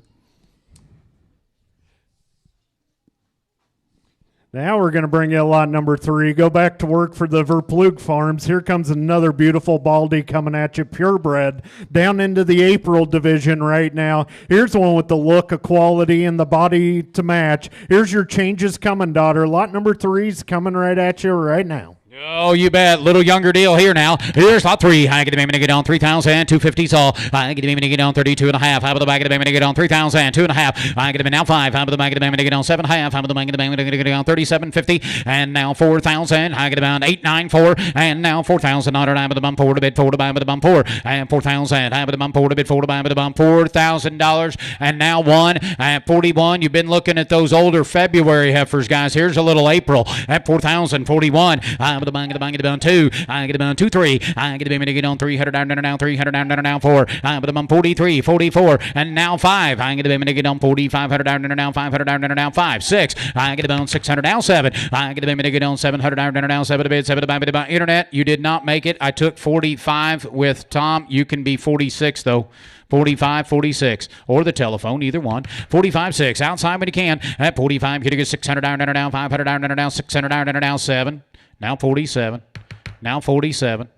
Now we're going to bring you a lot number 3. Go back to work for the Verpluge Farms. Here comes another beautiful Baldy coming at you, purebred, down into the April division right now. Here's one with the look, a quality, and the body to match. Here's your changes coming, daughter. Lot number 3's coming right at you right now. Oh, you bet. Little younger deal here now. Here's lot 3. I get the get on 3,250 all. I get the get on 32 and a half. How about the back of the get on 3,000, 2 and a half. I get them now 5. How about the back of the get on 7 and a half. How about the back of the get on 37.50 and now 4,000. I get about 894 and now 4,000. I about the bump 4 to bid 4 to buy with the bump 4 and 4,000. I about the bump 4 to bid 4 to buy with the bump $4,000 and now 1 at 41. You've been looking at those older February heifers, guys. Here's a little April at 4,041. The bang the bang the down 2. I get about 2 3. I get the get on 300 down now 300 down now 4. I but I'm 43 44 and now 5. I get the get on 4,500 down now 500 down now 5 6. I get about 600 now 7. I get the get on 700 down now 7 to bid 7 to buy about internet. You did not make it. I took 45 with Tom. You can be 46 though. 45, 46, or the telephone, either one. 45, 6, outside when you can. At 45, you get 600 down now 500 down now 600 down now 7. Now 47. Now 47.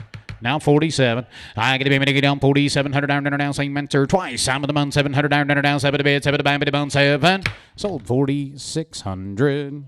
Now 47. I get to be down 4,700 down now. Simmental twice. I'm the month 700 down now 7 to bid 7 to buy with the bone 7. Sold 4,600.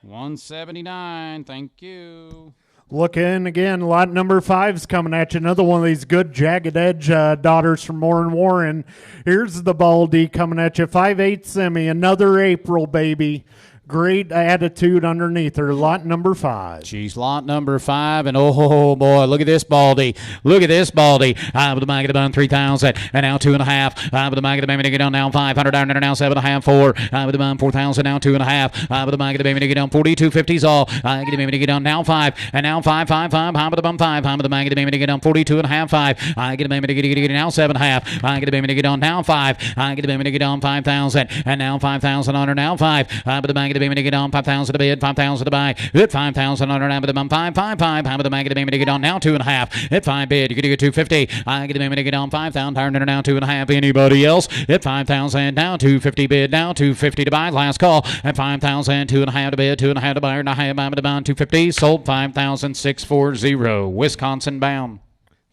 179. Thank you. Looking again, lot number 5's coming at you. Another one of these good jagged edge daughters from Warren. Here's the Baldy coming at you. 5'8" semi. Another April baby. Great attitude underneath her. Lot number 5. She's lot number 5, and oh boy, look at this Baldy. Look at this Baldy. With the mag of the bun 3,000, and now 2.5. With the mag of the baby to get on now 500 down now 7.5 4. With the bun 4,000 now 2.5. With the mag of the baby to get on 42.50s all. Get the baby to get on now 5, and now 5 5 5. With the bun 5. With the mag of the baby to get on 42.5 5. Get the baby to get now 7.5. Get the baby to get on now 5. Get the baby to get on 5,000, and now 5,000 on her now 5. With the mag the baby to get on 5,000 to bid, 5,000 to buy. At 5,000 on her now with the bum 555. How with the mag the baby to get on now 2.5. At 5 bid, you get 250. I get the baby to get on 5,000. Turn her now 2.5. Anybody else? At 5,000 now 250 bid, now 250 to buy. Last call at 5,000, 2.5 to bid, 2.5 to buy. And I have the bond 250. Sold 5,640. Wisconsin bound.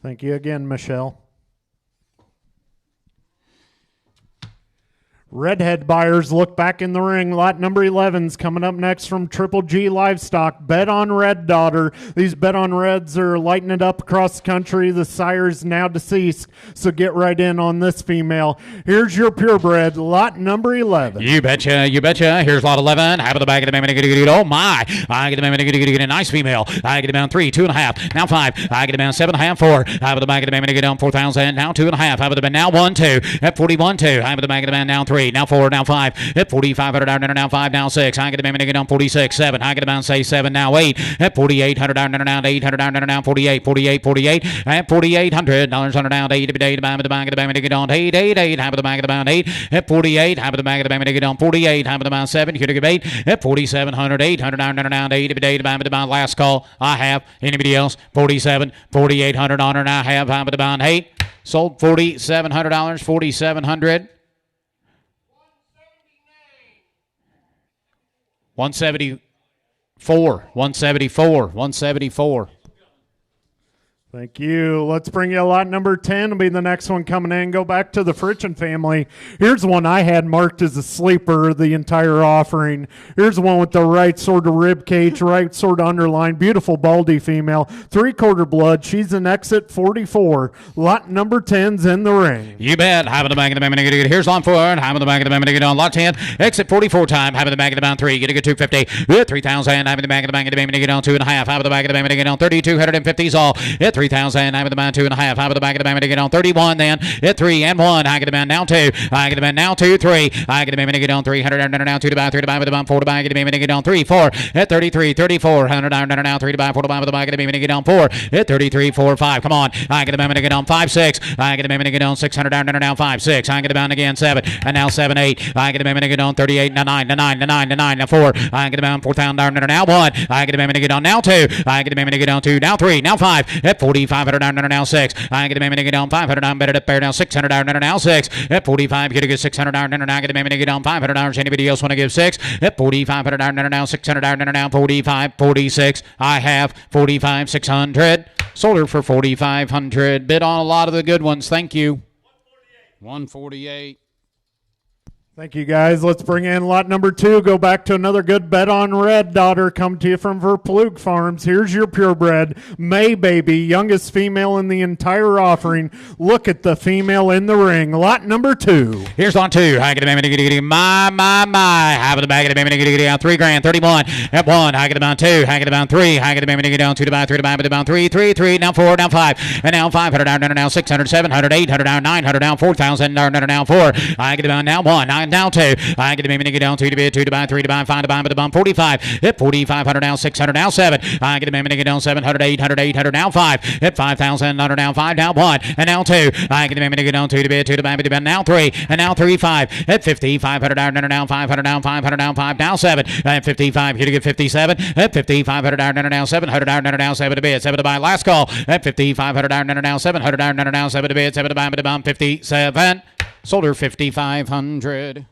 Thank you again, Michelle. Redhead buyers look back in the ring. Lot number 11's coming up next from Triple G Livestock. Bet on Red daughter. These Bet on Reds are lighting it up across the country. The sire's now deceased, so get right in on this female. Here's your purebred, lot number 11. You betcha, you betcha. Here's lot 11. Have the bag of the baby. Oh my! I get the baby to get a nice female. I get down 3, 2.5. Now 5. I get down 7.5, 4. Have the bag of the baby to get down 4,000. Now 2.5. Have the now 1, 2. At 41, 2. Have the bag of the man now 3. Now 4, now 5, at 4,500 down now 5, now 6. I get the baby down 46, 7. I get about say 7, now 8. At 4,800 down now 800 down now 48, 48, 48. At $4,800 on down 8 to be day to buy with the bag of the baby to get on 8, 8, 8. Have the bag of the bound 8. At 48, have the bag of the baby to get on 48. Have the bound 7. You get 8. At 4,700, 800 down now 8 to be day to buy with the bound. Last call. I have. Anybody else? 47, 4,800 on her. Now have the bound 8. Sold $4,700, 4,700. 174. Thank you. Let's bring you a lot number 10. Will be the next one coming in. Go back to the Fritchen family. Here's one I had marked as a sleeper the entire offering. Here's one with the right sort of rib cage, right sort of underline. Beautiful Baldy female. 3/4 blood. She's an exit 44. Lot number 10's in the ring. You bet. Have the bag of the baby. Here's lot 4. Have the bag of the baby. Get on lot 10. Exit 44 time. Have the bag of the bound 3. Get a good 250. 3,000. Have the bag of the baby. Get on 2.5. Have the bag of the baby. Get on 3,250s all. At 3,000. High with the band 2.5. High with the back of the band to get on 31. Then hit 3 and 1. High get the band now 2. High get the band now 2, 3. High get the band to get on 300. Now 2 to buy 3 to buy with the band 4 to buy. Get the band to get on 3, 4. Hit 33, 34. 100 now 3 to buy 4 to buy with the band. Get the band to get on 4. Hit 33, 4, 5. Come on. High get the band to get on 5, 6. High get the band to get on 600 now 5, 6. High get the band again 7. And now 7, 8. I get the band to get on 38, now 9, now 9, now 9, now 9, now 4. I get the band 4,000 now 1. I get the band to get on now 2. I get the band to get on 2, now 3, now 5. At 4,500 now 6. I get the band to get on 500 better up there now 600 now 6. At 45, you get 600 now. I get the band to get on $500. Anybody else want to give 6? At 4,500 now 600 now 45, 46. I have 45, 600. Sold her for 4,500. Bid on a lot of the good ones. Thank you. 148. Thank you, guys. Let's bring in lot number 2. Go back to another good bet on red daughter. Come to you from Verpluke Farms. Here's your purebred May Baby, youngest female in the entire offering. Look at the female in the ring. Lot number 2. Here's on 2. I get a baby, my. Half of the bag of the baby, get out $3,000, 31. At 1, I get about 2. I get about 3. I get a baby, get down 2 to buy 3 to buy, but about 3, 3, 3. Now 4, now 5, and now 500 down, now 600, 700, 800 down, 900 down, 4,000 down, now 4. I get about now 1. Now 2. I get the baby to get down 3 to bid, 2 to buy, 3 to buy, 5 to buy, but the bump 45. Hit 4,500 now 600 now 7. I get the baby to get down 700, 800, 800 now 5. Hit 5,000 now 5 now 1 and now 2. I get the baby to get down 2 to bid, 2 to buy, but the bump now 3 and now 3, 5. Hit 5,500 down now 500 now 500 now 5 now 7. At 55 here to get 57. At 5,500 down now 700 down now 7 to bid, 7 to buy. Last call. At 5,500 down now 700 down now 7 to bid, 7 to buy, but the bump 57. Sold her 5,500.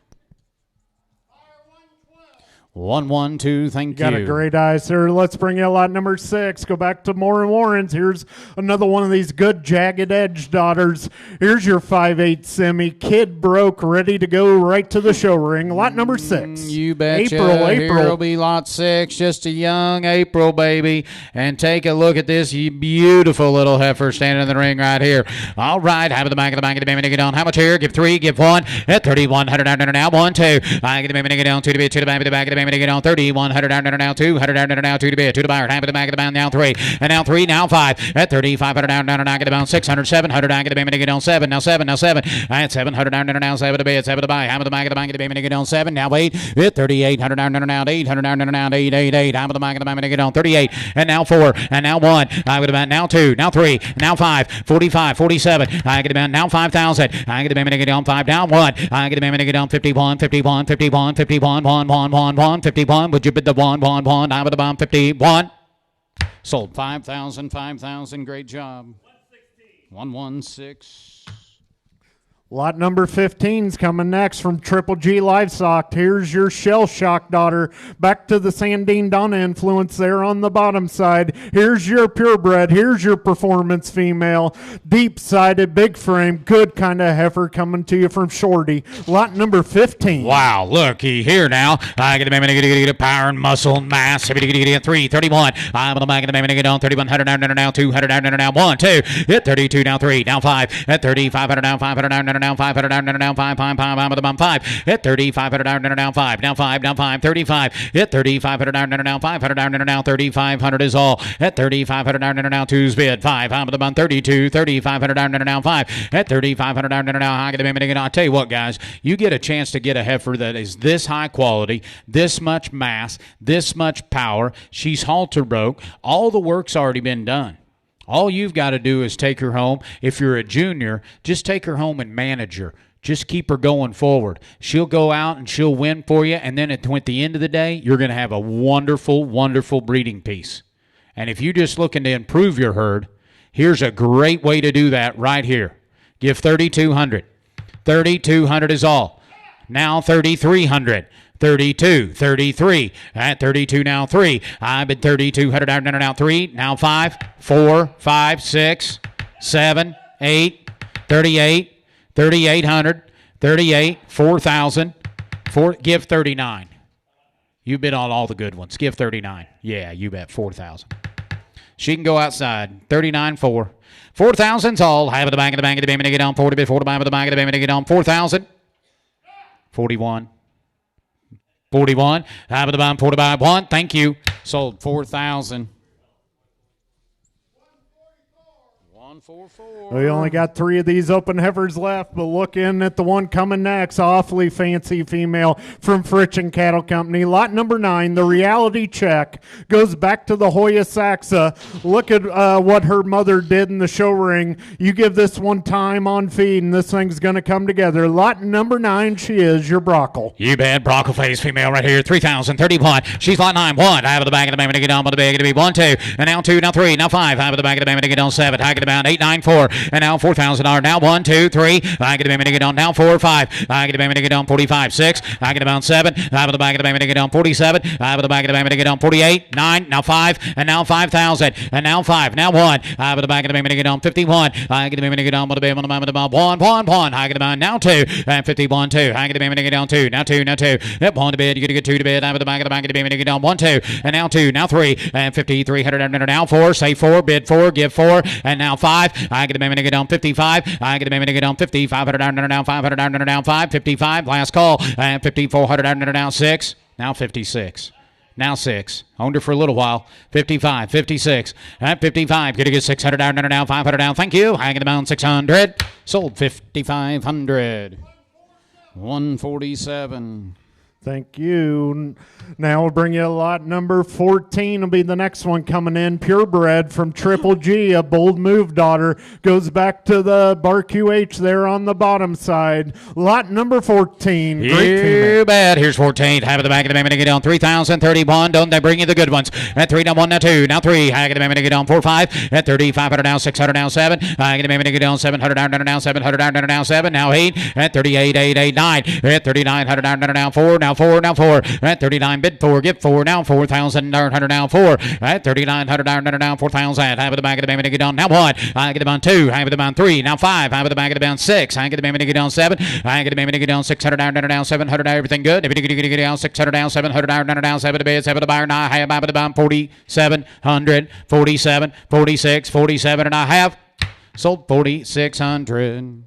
112, thank you. Got a great eye, sir. Let's bring you lot number 6. Go back to Moore and Warren's. Here's another one of these good jagged edge daughters. Here's your 5/8 semi. Kid broke, ready to go right to the show ring. Lot number 6. You betcha. April. Here'll be lot 6. Just a young April baby. And take a look at this beautiful little heifer standing in the ring right here. All right. Have the back of the baby to get on. How much here? Give 3, give 1. At 3,100 now 1, 2. I get the baby to get on 2 to bid, 2 to buy, the back of the baby to get on 3,100 now 200 now 2 to bid, 2 to buy. Half of the back of the band now 3 and now 3 now 5. At 3,500 now I get about 600, 700. I get the baby to get on 7 now 7 now 7. At 700 now 7 to bid, 7 to buy. Half of the back of the bank, get the baby to get on 7 now 8. At 3,800 now 800 now 8, 8, 8. Half of the back of the bank to get on 38 and now 4 and now 1. I get about now 2 now 3 now 5, 45, 47. I get about now 5,000. I get the baby to get on 5 down 1. I get the baby to get on 51, 51, 51, 51, 1, 1, 1, 1, 51. Would you bid the 1, 1, 1? I would have bought 51. Sold 5,000, 5,000. Great job. 116. Lot number 15's coming next from Triple G Livestock. Here's your Shell Shock daughter. Back to the Sandine Donna influence there on the bottom side. Here's your purebred. Here's your performance female. Deep-sided, big frame, good kind of heifer coming to you from Shorty. Lot number 15. Wow, looky here now. I get the baby to get a power and muscle and mass. If you get 3, 31. I'm on the back of the baby to get on 3,100 now 200 now 1, 2. Hit 32 now 3 now 5. At 3,500 now 500 now 500 now 5, 5, 5, I'm with the bump 5. Hit 3,500 now 5 now 5 now 5 35. Hit 3,500 now 500 now 3,500 is all. At 3,500 now 2's bid 5. I'm with the bump 32. 3,500 now 5. At 3,500 now I get the baby. I'll tell you what, guys, you get a chance to get a heifer that is this high quality, this much mass, this much power. She's halter broke. All the work's already been done. All you've got to do is take her home. If you're a junior, just take her home and manage her. Just keep her going forward. She'll go out and she'll win for you, and then at the end of the day, you're going to have a wonderful, wonderful breeding piece. And if you're just looking to improve your herd, here's a great way to do that right here. Give 3,200. 3,200 is all. Now 3,300. 32, 33, at 32 now 3. I've been 3,200 now 3, now 5, 4, 5, 6, 7, 8, 38, 3,800, 38, 4,000, give 39. You bid on all the good ones. Give 39. Yeah, you bet 4,000. She can go outside. 39, 4. 4,000's all. Have at the bank of the bank of the baby to get on 40 bid 4 to buy with the bank of the baby to get on 4,000. 41. 41. Have at the bottom 40 by 1. Thank you. Sold 4,000. We only got 3 of these open heifers left, but look in at the one coming next. Awfully fancy female from Fritchen Cattle Company. Lot number 9, the reality check, goes back to the Hoya Saxa. Look at what her mother did in the show ring. You give this one time on feed, and this thing's going to come together. Lot number 9, she is your brockle. You bet. Brockle face female right here. 3,031. She's lot 9. 1. Out of the back of the baby to get down by the big to be 1, 2. And now 2, now 3, now 5. Out of the back of the baby to get down 7. High get about 8, 9, 4. And now $4,000. Now 1, 2, 3. I get a baby to get on. Now 4, 5. I get a baby to get on 45, 6. I get about 7. Out of the back of the baby to get on 47. Out of the back of the baby to get on 48, 9. Now 5. And now 5,000. And now 5. Now 1. Out of the back of the baby to get on 51. I get a baby to get on with the baby on the moment about 1, 1, 1. I get about now 2. And 51, 2. I get a baby to get on 2. Now 2, now 2. Yep, 1 to bid. You get to get 2 to bid. Out of the back of the baby to get on 1, 2. And now 2. Now 3. And 5,300. Now 4. Say 4. Bid 4. Give 4. And now 5. I get a baby to get on 55. I get a baby to get on 50. 500 now 500 now 5. 55. Last call. And 5,400 now 6. Now 56. Now 6. Owned her for a little while. 55, 56. At 55. Get to get 600 now 500 down. Thank you. I get about 600. Sold 5,500. 147. Thank you. Now we'll bring you lot number 14. Will be the next one coming in. Purebred from Triple G, a bold move daughter. Goes back to the bar QH there on the bottom side. Lot number 14. Great You bet. Here's 14. Have it the back of the baby to get on 3,031. Don't they bring you the good ones? At 3, now 1, now 2, now 3. I get the baby to get on 4, 5. At 30, 500 now 600 now 7. I get the baby to get on 700 now 700 now 7. Now 8. At 38, 8, 8, 9. At 3900 now 4. Now 4, now 4. At 39, bid 4, give 4. Now 4,900 now 4. At 3,900 now 4,000. Have it the back of the baby to get on. Now 1. I get the bound 2. Have it the bound 3. Now 5. Have it the back of the bound 6. I get the baby to get on 7. I get the baby to get on 600 now 700 now. Everything good. If you get down 600 down 700 down 7 to bid 7 to buyer. Now I have the bound 4,700, 47, 46, 47 and I have sold 4,600.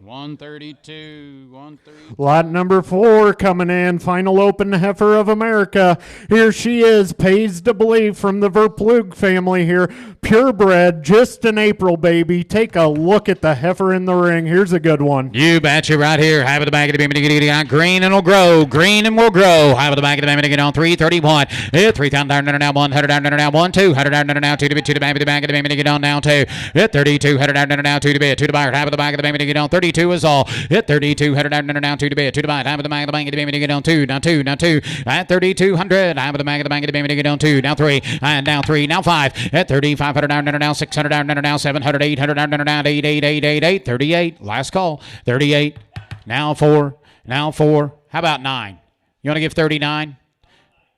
132. Lot number 4 coming in. Final open heifer of America. Here she is. Pays to believe from the Verplug family here. Purebred, just an April baby. Take a look at the heifer in the ring. Here's a good one. You betcha right here. Have it the back of the baby to get on. Green and will grow. Green and will grow. Have it the back of the baby to get on 331. 3,000 now 100 now 1 200 now 2 to bid 2 to back of the baby to get on now 2. 3,200 now 2 to bid 2 to buyer. Have it the back of the baby to get on 32 is all. 3,200 now 2 to bid 2 to buy. Have it the back of the baby to get on 2. Now 2. Now 2. At 3,200. Have it the back of the baby to get on 2. Now 3. And now 3. Now 5. At 3,500 now 600 now 700 800 now 8 8 8 8 8 38. Last call. 38. Now 4. Now 4. How about 9? You want to give 39?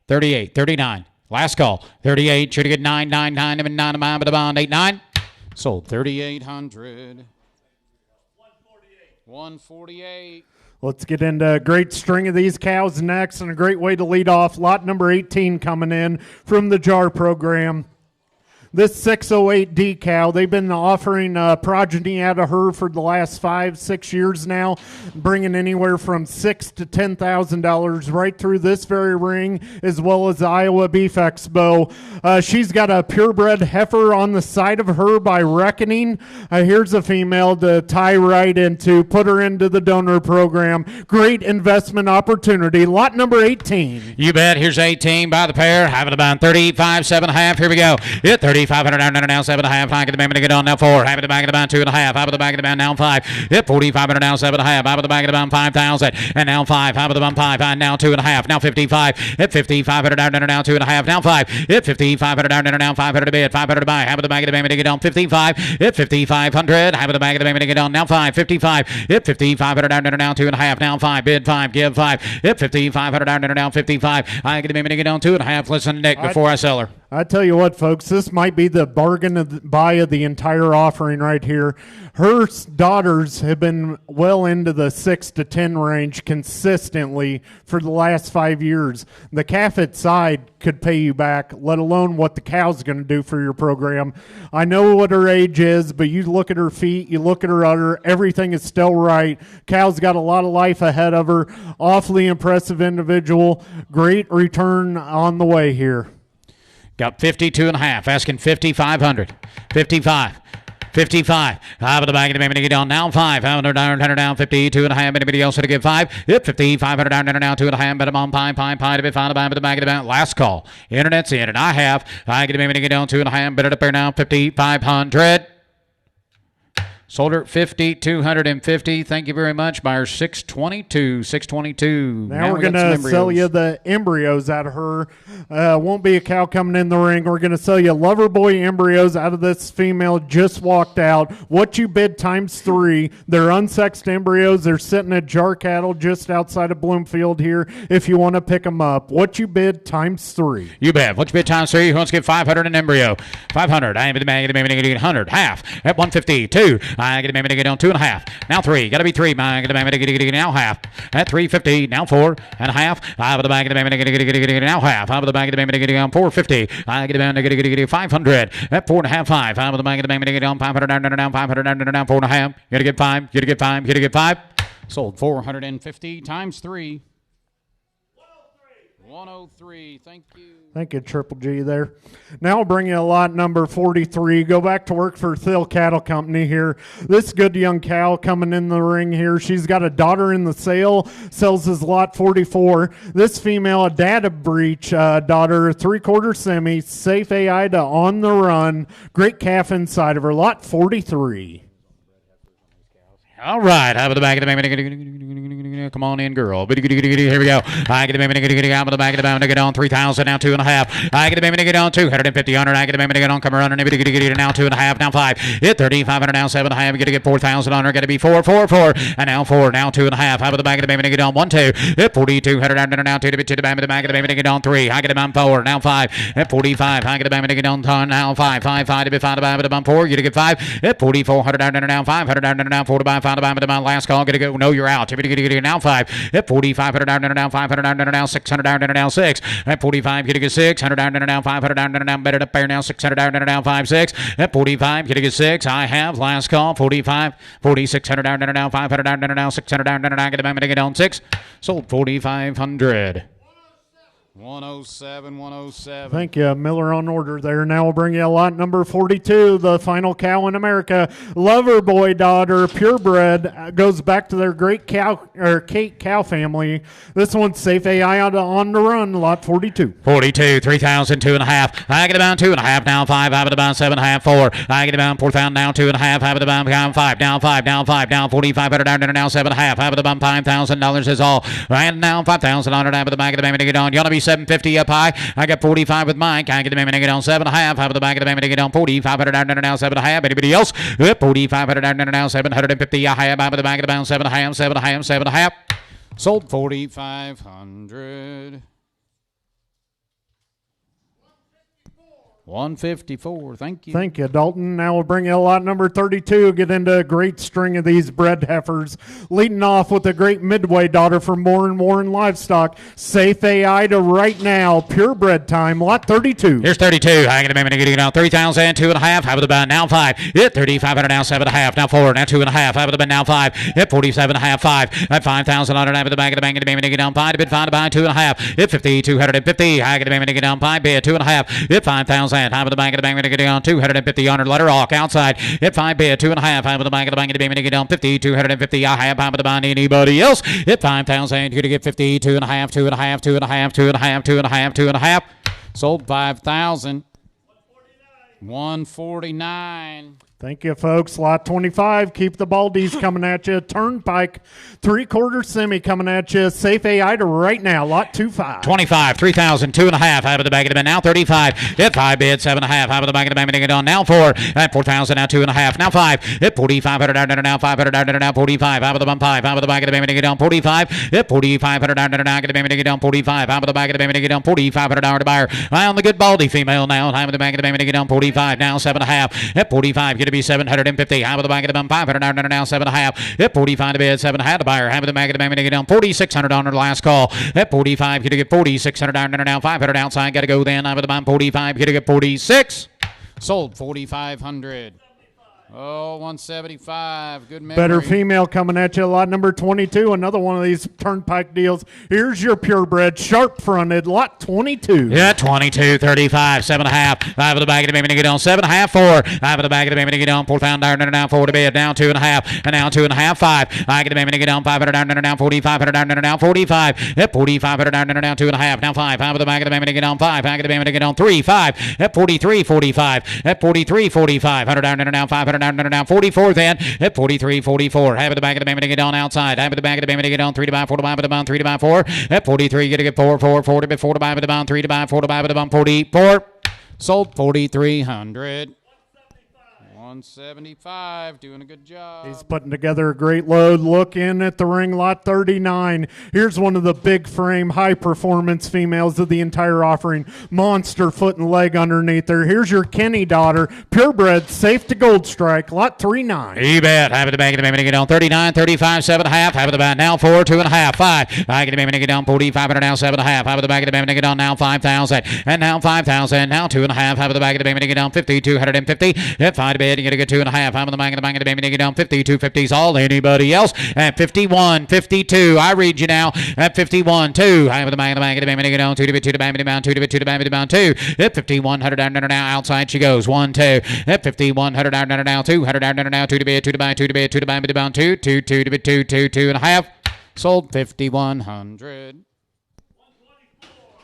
38. 39. Last call. 38. Should have get 9 9 9 9 9 9 but the bond 8 9. Sold 3,800. 148. Let's get into a great string of these cows next, and a great way to lead off. Lot number 18 coming in from the JAR program. This 608D cow, they've been offering progeny out of her for the last 5-6 years now, bringing anywhere from $6,000 to $10,000 right through this very ring, as well as the Iowa Beef Expo. She's got a purebred heifer on the side of her by reckoning. Here's a female to tie right into, put her into the donor program. Great investment opportunity. Lot number 18. You bet. Here's 18 by the pair. Having about 35, 7.5. Here we go. 3,500 now 7.5. I get the baby to get on now 4. Have it the back of the bound 2.5. Have it the back of the bound now 5. 4,500 now 7.5. Have it the back of the bound 5,000. And now 5. Have it the bound 5. And now 2.5. Now 55. 5,500 now 2.5. Now 5. 5,500 now 500 to bid. 500 to buy. Have it the back of the baby to get on 55. 5,500. Have it the back of the baby to get on now 5. 55. 5,500 now 2.5. Now 5. Bid 5. Give 5. 5,500 now 55. I get the baby to get on 2.5. Listen to Nick before I sell her. I tell you what, folks, this might be the bargain of the buy of the entire offering right here. Her daughters have been well into the 6 to 10 range consistently for the last 5 years. The calf at side could pay you back, let alone what the cow's going to do for your program. I know what her age is, but you look at her feet, you look at her udder, everything is still right. Cow's got a lot of life ahead of her. Awfully impressive individual. Great return on the way here. Got 52 and a half. Asking 5,500. 55. 55. Out of the bag, and get on now 5. 100 down, 52 and a half. Anybody else to give 5? Yep, 50, 500 down, now 2 and a half. Bet them on pie to be found by the bag of the bag. Last call. Internet's in, and I have. I get a get down 2 and a half. Bet it up there now, 5,500. Sold her at 5,250. Thank you very much. Buyer 622. Now we're going to sell you the embryos out of her. Won't be a cow coming in the ring. We're going to sell you lover boy embryos out of this female just walked out. What you bid times 3. They're unsexed embryos. They're sitting at Jar Cattle just outside of Bloomfield here if you want to pick them up. What you bid times 3. You bet. What you bid times 3. Who wants to get 500 an embryo? 500. I am the man. Get 100. Half at 152. I get a to get on 2 and a half. Now 3. Got to be 3. I get a get now half at 350. Now 4 and a half. I have the bag of the get now half. I have the bag of the get on 450. I get a get 500 at 4 and a half. 5. I have the bag of the get on 500 down 500 down 4 and a half. You got to get 5. You got to get 5. You got to get 5. Sold 450 times 3. 103. Thank you. Thank you, Triple G there. Now I'll bring you a lot number 43. Go back to work for Thiel Cattle Company here. This good young cow coming in the ring here. She's got a daughter in the sale. Sells as lot 44. This female, a data breach daughter, 3/4 semi, safe AI to on the run. Great calf inside of her. Lot 43. All right. How about the back of the come on in, girl. Here we go. I get a minute to get out of the back of the bound to get on 3,000, now 2 and a half. I get a minute to get on 250, 100. I get a minute to get on, come around, and everybody get it now 2 and a half, now 5. Hit 3,500, now 7 and a half. Get to get 4,000 on her. Got to be 4, and now 4, now 2 and a half. How about the back of the minute to get on 1, 2. Hit 4,200, now 2 to the back of the minute to get on 3. I get a bump 4, now 5. Hit 45. I get a minute to get on now 5, 5 to be found by the bump 4. You to get 5. Hit 4,400, now 500, now 4 to buy, found by the last call. Get to go. No, you're out. Get to now 5. Hit 4,500 down and now 500 down and now 600 down and now 6. At 45, you get 600 down and now 500 down and now better up there now 600 down and now 5 6. At 45, you get 6. I have last call 45, 4,600 down and now 500 down and now 600 down and I get a get on 6. Sold 4,500. 107. Thank you, Miller on order there. Now we'll bring you a lot number 42, the final cow in America. Lover boy daughter, purebred, goes back to their great cow or Kate cow family. This one's safe AI on the run, lot 42. 42, 3,000, 2 and a half. I get about 2 and a half, now 5. I have about 7 and a half, 4. I get about 4,000, now 2 and a half. I have about 5, down 5, down 5, down 4,500 down and now 7 and a half. I have about $5,000 is all. And now 5,000 on it. I have the back of the to get on. You want to be 750 up high. I got 45 with Mike. I get the to get on 7 and a half. I have the back of the to get on 4,500 down and now 7 and a half. Anybody else? 4,500 down and now 750. I have the back of the 7 and a half, 7 and a half, 7 and a half. Sold 4,500. 154. Thank you. Thank you, Dalton. Now we'll bring you a lot number 32. Get into a great string of these bred heifers. Leading off with a great midway daughter from Warren Livestock. Safe AI to right now. Purebred time. Lot 32. Here's 32. I get a minute to get out. 3,000, 2 and a half. Have the band now 5. Hit 3,500 now 7 and a half. Now 4. Now 2 and a half. Have the band now 5. Hit 47 and a half. 5. At 5,000 on it. Have the bank of the bank of the baby to get down 5. Bid 5 to buy 2 and a half. Hit 5,250. I get a minute to get down 5. Bid 2 and a half. Hit 5,000. Time of the bank of the bank to get down 250 on her. Let her walk outside. Hit 5 bid 2 and a half. Time of the bank of the bank to get down 5,250. I have time of the bond. Anybody else? Hit 5,000. You're gonna get 52 and a half, 2 and a half, 2 and a half, 2 and a half, 2 and a half, 2 and a half. Sold 5,000. 149. Thank you, folks. Lot 25. Keep the Baldies coming at you. Turnpike, 3/4 semi coming at you. Safe AI to right now. Lot 25. 25, 3,000, 2 and a half. Out of the bag of the bin now 35. Hit 5 bid 7 and a half. Out of the bag of the bin to get on now 4. At 4,000 now 2 and a half. Now 5. Hit 4,500 down now 500 down now 45. Out of the bun 5. Out of the bag of the bin to get on 45. Hit 4,500 down now get the bin to get on 45. Out of the bag of the bin to get on 4,500 down to buyer. I on the good Baldy female now. Time of the bag of the bin to get on 45. Now 7 and a half. Hit 45. Get to be 750. Out of the bag of the bun 500 down now 7 and a half. Hit 45 to bid 7 and a half to buyer. Have the bag of the bin to get on 4,600 on her last call. At 45. Get to get 4,600 down now 500 outside. Got to go then. Out of the bun 45. Get to get 46. Sold 4,500. Oh, 175. Good memory. Better female coming at you. Lot number 22. Another one of these turnpike deals. Here's your purebred, sharp fronted. Lot 22. Yeah, 22, 35, 7.5. 5 of the bag of the baby to get on. 7.5, 4. 5 of the bag of the baby to get on. 4 pound down, down, 4 to bed. Down 2.5. And now 2.5, 5. I get the baby to get on. 500 down, 45. Down, 45. Yep, 45. Down, 2.5. Now 5. 5 of the bag of the baby to get on. 5. I get the baby to get on. 3, 5. Yep, 43, 45. Yep, 43, 45. 100 down, 500 down, 44 then. Yep, 43, 44. Have the back of the baby to get on outside. Have the back of the baby to get on. 3 to buy, 4 to buy, but the bound, 3 to buy, 4. Yep, 43. Get to get 4, 4, 4 to buy, 4 to buy, but the bound, 3 to buy, 4 to buy, but the bound, 44. Sold 4,300. 175. Doing a good job. He's putting together a great load. Look in at the ring, lot 39. Here's one of the big frame, high performance females of the entire offering. Monster foot and leg underneath her. Here's your Kenny daughter, purebred, safe to gold strike, lot 39. You bet. Have the back of the baby to get on. 39, 35, 7.5. Have the back now 4, 2.5, 5. I get the baby to get on. 45 now 7.5. Have the back of the baby to get on now 5,000. And now 5,000. Now 2.5. Have the back of the baby to get on. 50, 250. Hit 5 to bed. You got to get 2.5. I'm on the back of the baby to get down. 52, 50's all. Anybody else? At 51, 52. I read you now. At 51, 2. I'm on the back of the baby to get down. 2 to bit, 2 to baby to bound, 2 to bit, 2 to baby to bound, 2. At 5100 down now. Outside she goes. 1, 2. At 5100 down now. 200 down now. 2 to bit, 2 to buy, 2 to bit, 2 to baby to bound, 2, 2, 2 to bit, 2, 2, 2.5. Sold 5,100.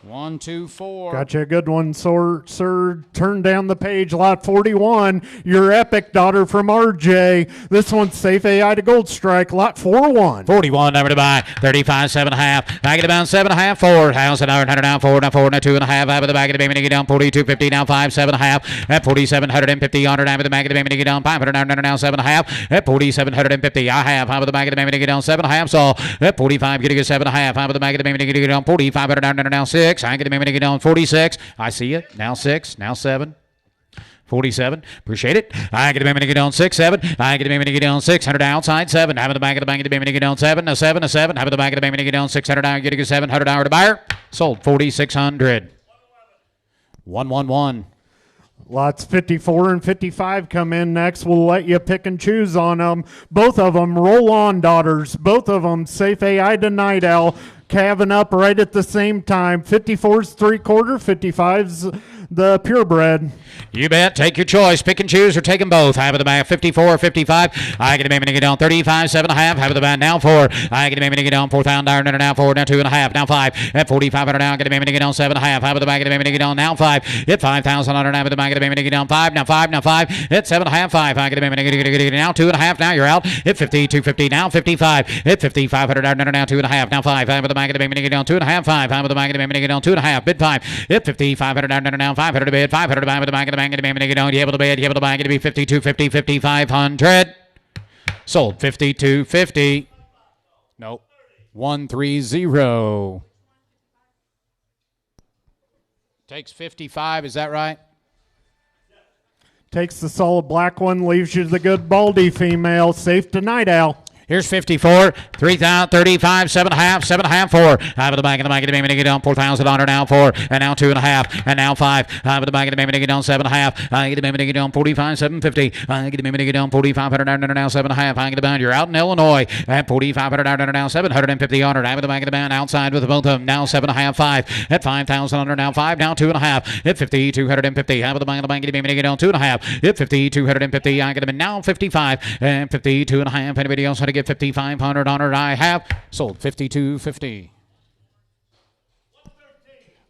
124. Got you a good one, sir. Turn down the page, lot 41. Your epic daughter from RJ. This one's safe AI to gold strike, lot 41. 41 number to buy. 35, 7.5. I get about 7.5, 4. 1,000 now 4, now 4, now 2.5. Out of the back of the baby to get down. 42, 50 now 5, 7.5. At 4,750. 100 out of the back of the baby to get down. 500 now 7.5. At 4,750. I have out of the back of the baby to get down. 7.5. So at 45, getting a 7.5. Out of the back of the baby to get down. 45 now 6. I get the baby to get down. 46. I see you. Now 6. Now 7. 47. Appreciate it. I get the baby to get on 6, 7. I get the baby to get on 600 outside 7. Have the back of the bank of the baby to get on 7. A 7, a 7. Have the back of the baby to get on 600 hour. Getting a 700 hour to buyer. Sold 4,600. 111. Lots 54 and 55 come in next. We'll let you pick and choose on them. Both of them roll-on daughters. Both of them safe AI to Night Owl. Calving up right at the same time. 54's 3/4, 55's the purebred. You bet. Take your choice. Pick and choose or take them both. Have the back 54 or 55. I get the baby to get on 35, 7.5. Have the back now 4. I get the baby to get on 4,000 now 4, now 2.5, now 5. At 4,500 now, get the baby to get on 7.5. Have the back of the baby to get on now 5. Hit 5,000 now, have the back of the baby to get on 5, now 5, now 5. Hit 7.5, 5. I get the baby to get now 2.5. Now you're out. Hit 50, 250 now 55. Hit 5,500 now 2.5, now 5. Have the back of the baby to get on 2.5, 5. Have the back of the baby to get on 2.5. Bid 5. Hit 5,500 now 500 to bid 500 to buy with the back of the bank of the baby to get on. You able to bid? You able to buy? Get to be 52, 50, 5,500. Sold 52, 50. Nope. 130. Takes 55. Is that right? Takes the solid black one, leaves you the good baldy female, safe to Night Owl. Here's 54, 3,000, 35, 7.5, 7.5, 4. Out of the back of the bank of the baby to get on 4,000 now 4, and now 2.5, and now 5. Out of the back of the baby to get on 7.5. I get the baby to get on 45, 750. I get the baby to get on 4,500 now 7.5. I get the bound. You're out in Illinois at 4,500 now 750. Out of the back of the band outside with both of them now 7.5, 5. At 5,000 now 5, now 2.5. Hit 50, 250. Out of the bank of the bank of the baby to get on 2.5. Hit 50, 250. I get them now 55 and 52.5. Anybody else want to get 5,500 on it? I have sold 52.50.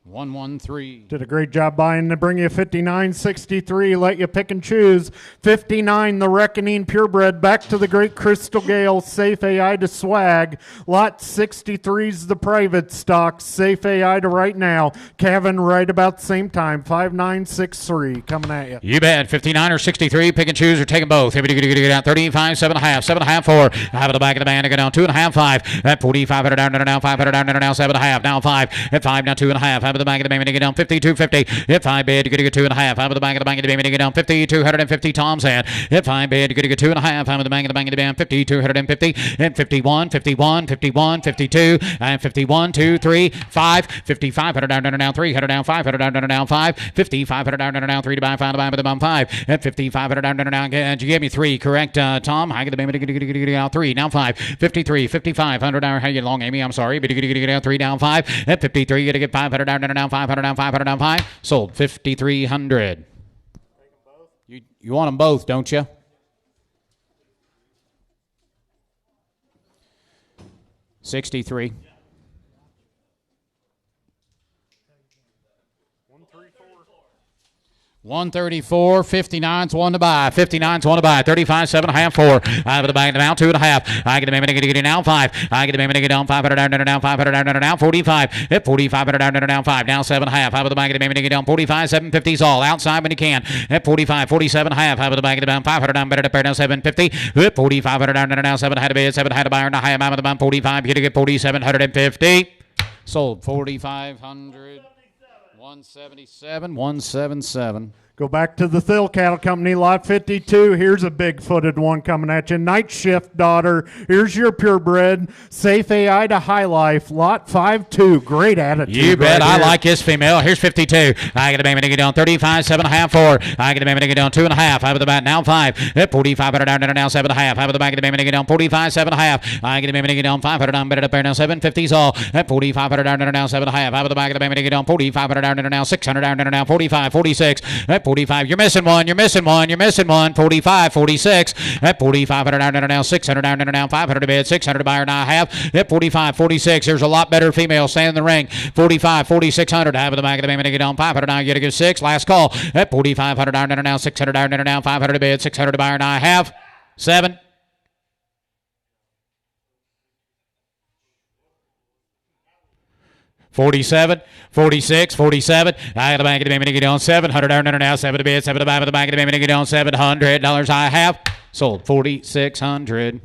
113. Did a great job buying to bring you 59.63. Let you pick and choose. 59, the Reckoning purebred. Back to the great Crystal Gale. Safe AI to swag. Lot 63's the private stock. Safe AI to right now. Kevin right about the same time. 5963 coming at you. You bet. 59 or 63. Pick and choose or take them both. Here we get out. 35, 7.5, 7.5, 4. Have the back of the band to go down 2.5, 5. At 4,500 down now 500 down now 7.5. Now 5. At 5 now 2.5. Have of the bank of the baby, get down 5250. Hit 5 bid, you're going to get 2.5. Out of the bank of the bank of the baby, get down 5250. Tom's hand. Hit 5 bid, you're going to get 2.5. Out of the bank of the bank of the band 5250. Hit 51, 51, 51, 52, and 51, 2, 3, 5, 5500 down 3, 100 down 5, 100 down 5, 5500 down 3 to buy 5 to buy with the bump 5. At 5500 down. You gave me 3, correct, Tom? I get the baby, get out 3, down 5, 53, 5500 down. How you long, Amy? I'm sorry, but you get out 3 down 5. At 53, you got to get 500 down 500 down 500 down 5. Sold 5300. You want them both, don't you? $63. 134, 59's one to buy. 59's one to buy. 35, 7.5, 4. Out of the bank now, 2.5. I get the baby to get now 5. I get the baby to get down 500 down 500 down 45. Hit 4500 down 5. Now 7.5. Out of the bank of the baby to get down 45, 750's all. Outside when you can. Hit 45, 47.5. Out of the bank of the down 500 down better to pair down 750. Hit 4500 down 7 had to bid 7 had to buy and a high amount of the band 45. You to get 4750. Sold 4500. 177, 177. Go back to the Thill Cattle Company, lot 52. Here's a big-footed one coming at you. Night Shift Daughter. Here's your purebred. Safe AI to High Life, lot 5-2. Great attitude. You bet. Right I here. like this female. Here's 52. I get a baby to get down 35, 7.5, 4. I get a baby to get down 2.5. Out of the bat now 5. Hit 45 down now 7.5. Out of the back of the baby to get down 45, 7.5. I get a baby to get down 500 down better to pair now 750's all. Hit 45 down now 7.5. Out of the back of the baby to get down 45 down now 600 down now 45, 46. At 45, you're missing one, you're missing one, you're missing one. 45, 46. At 45 down now 600 down now 500 to bid, 600 to buy and a half. At 45, 46. There's a lot better female standing in the ring. 45, 4600. Have the back of the baby to get down 500 now. You got to get 6. Last call. At 4500 down now 600 down now 500 to bid, 600 to buy and a half. 7. $47, $46, $47. I got the bank of the baby to get on 700 now 7 to bid, 7 to buy with the bank of the baby to get on $700. I have sold 4,600.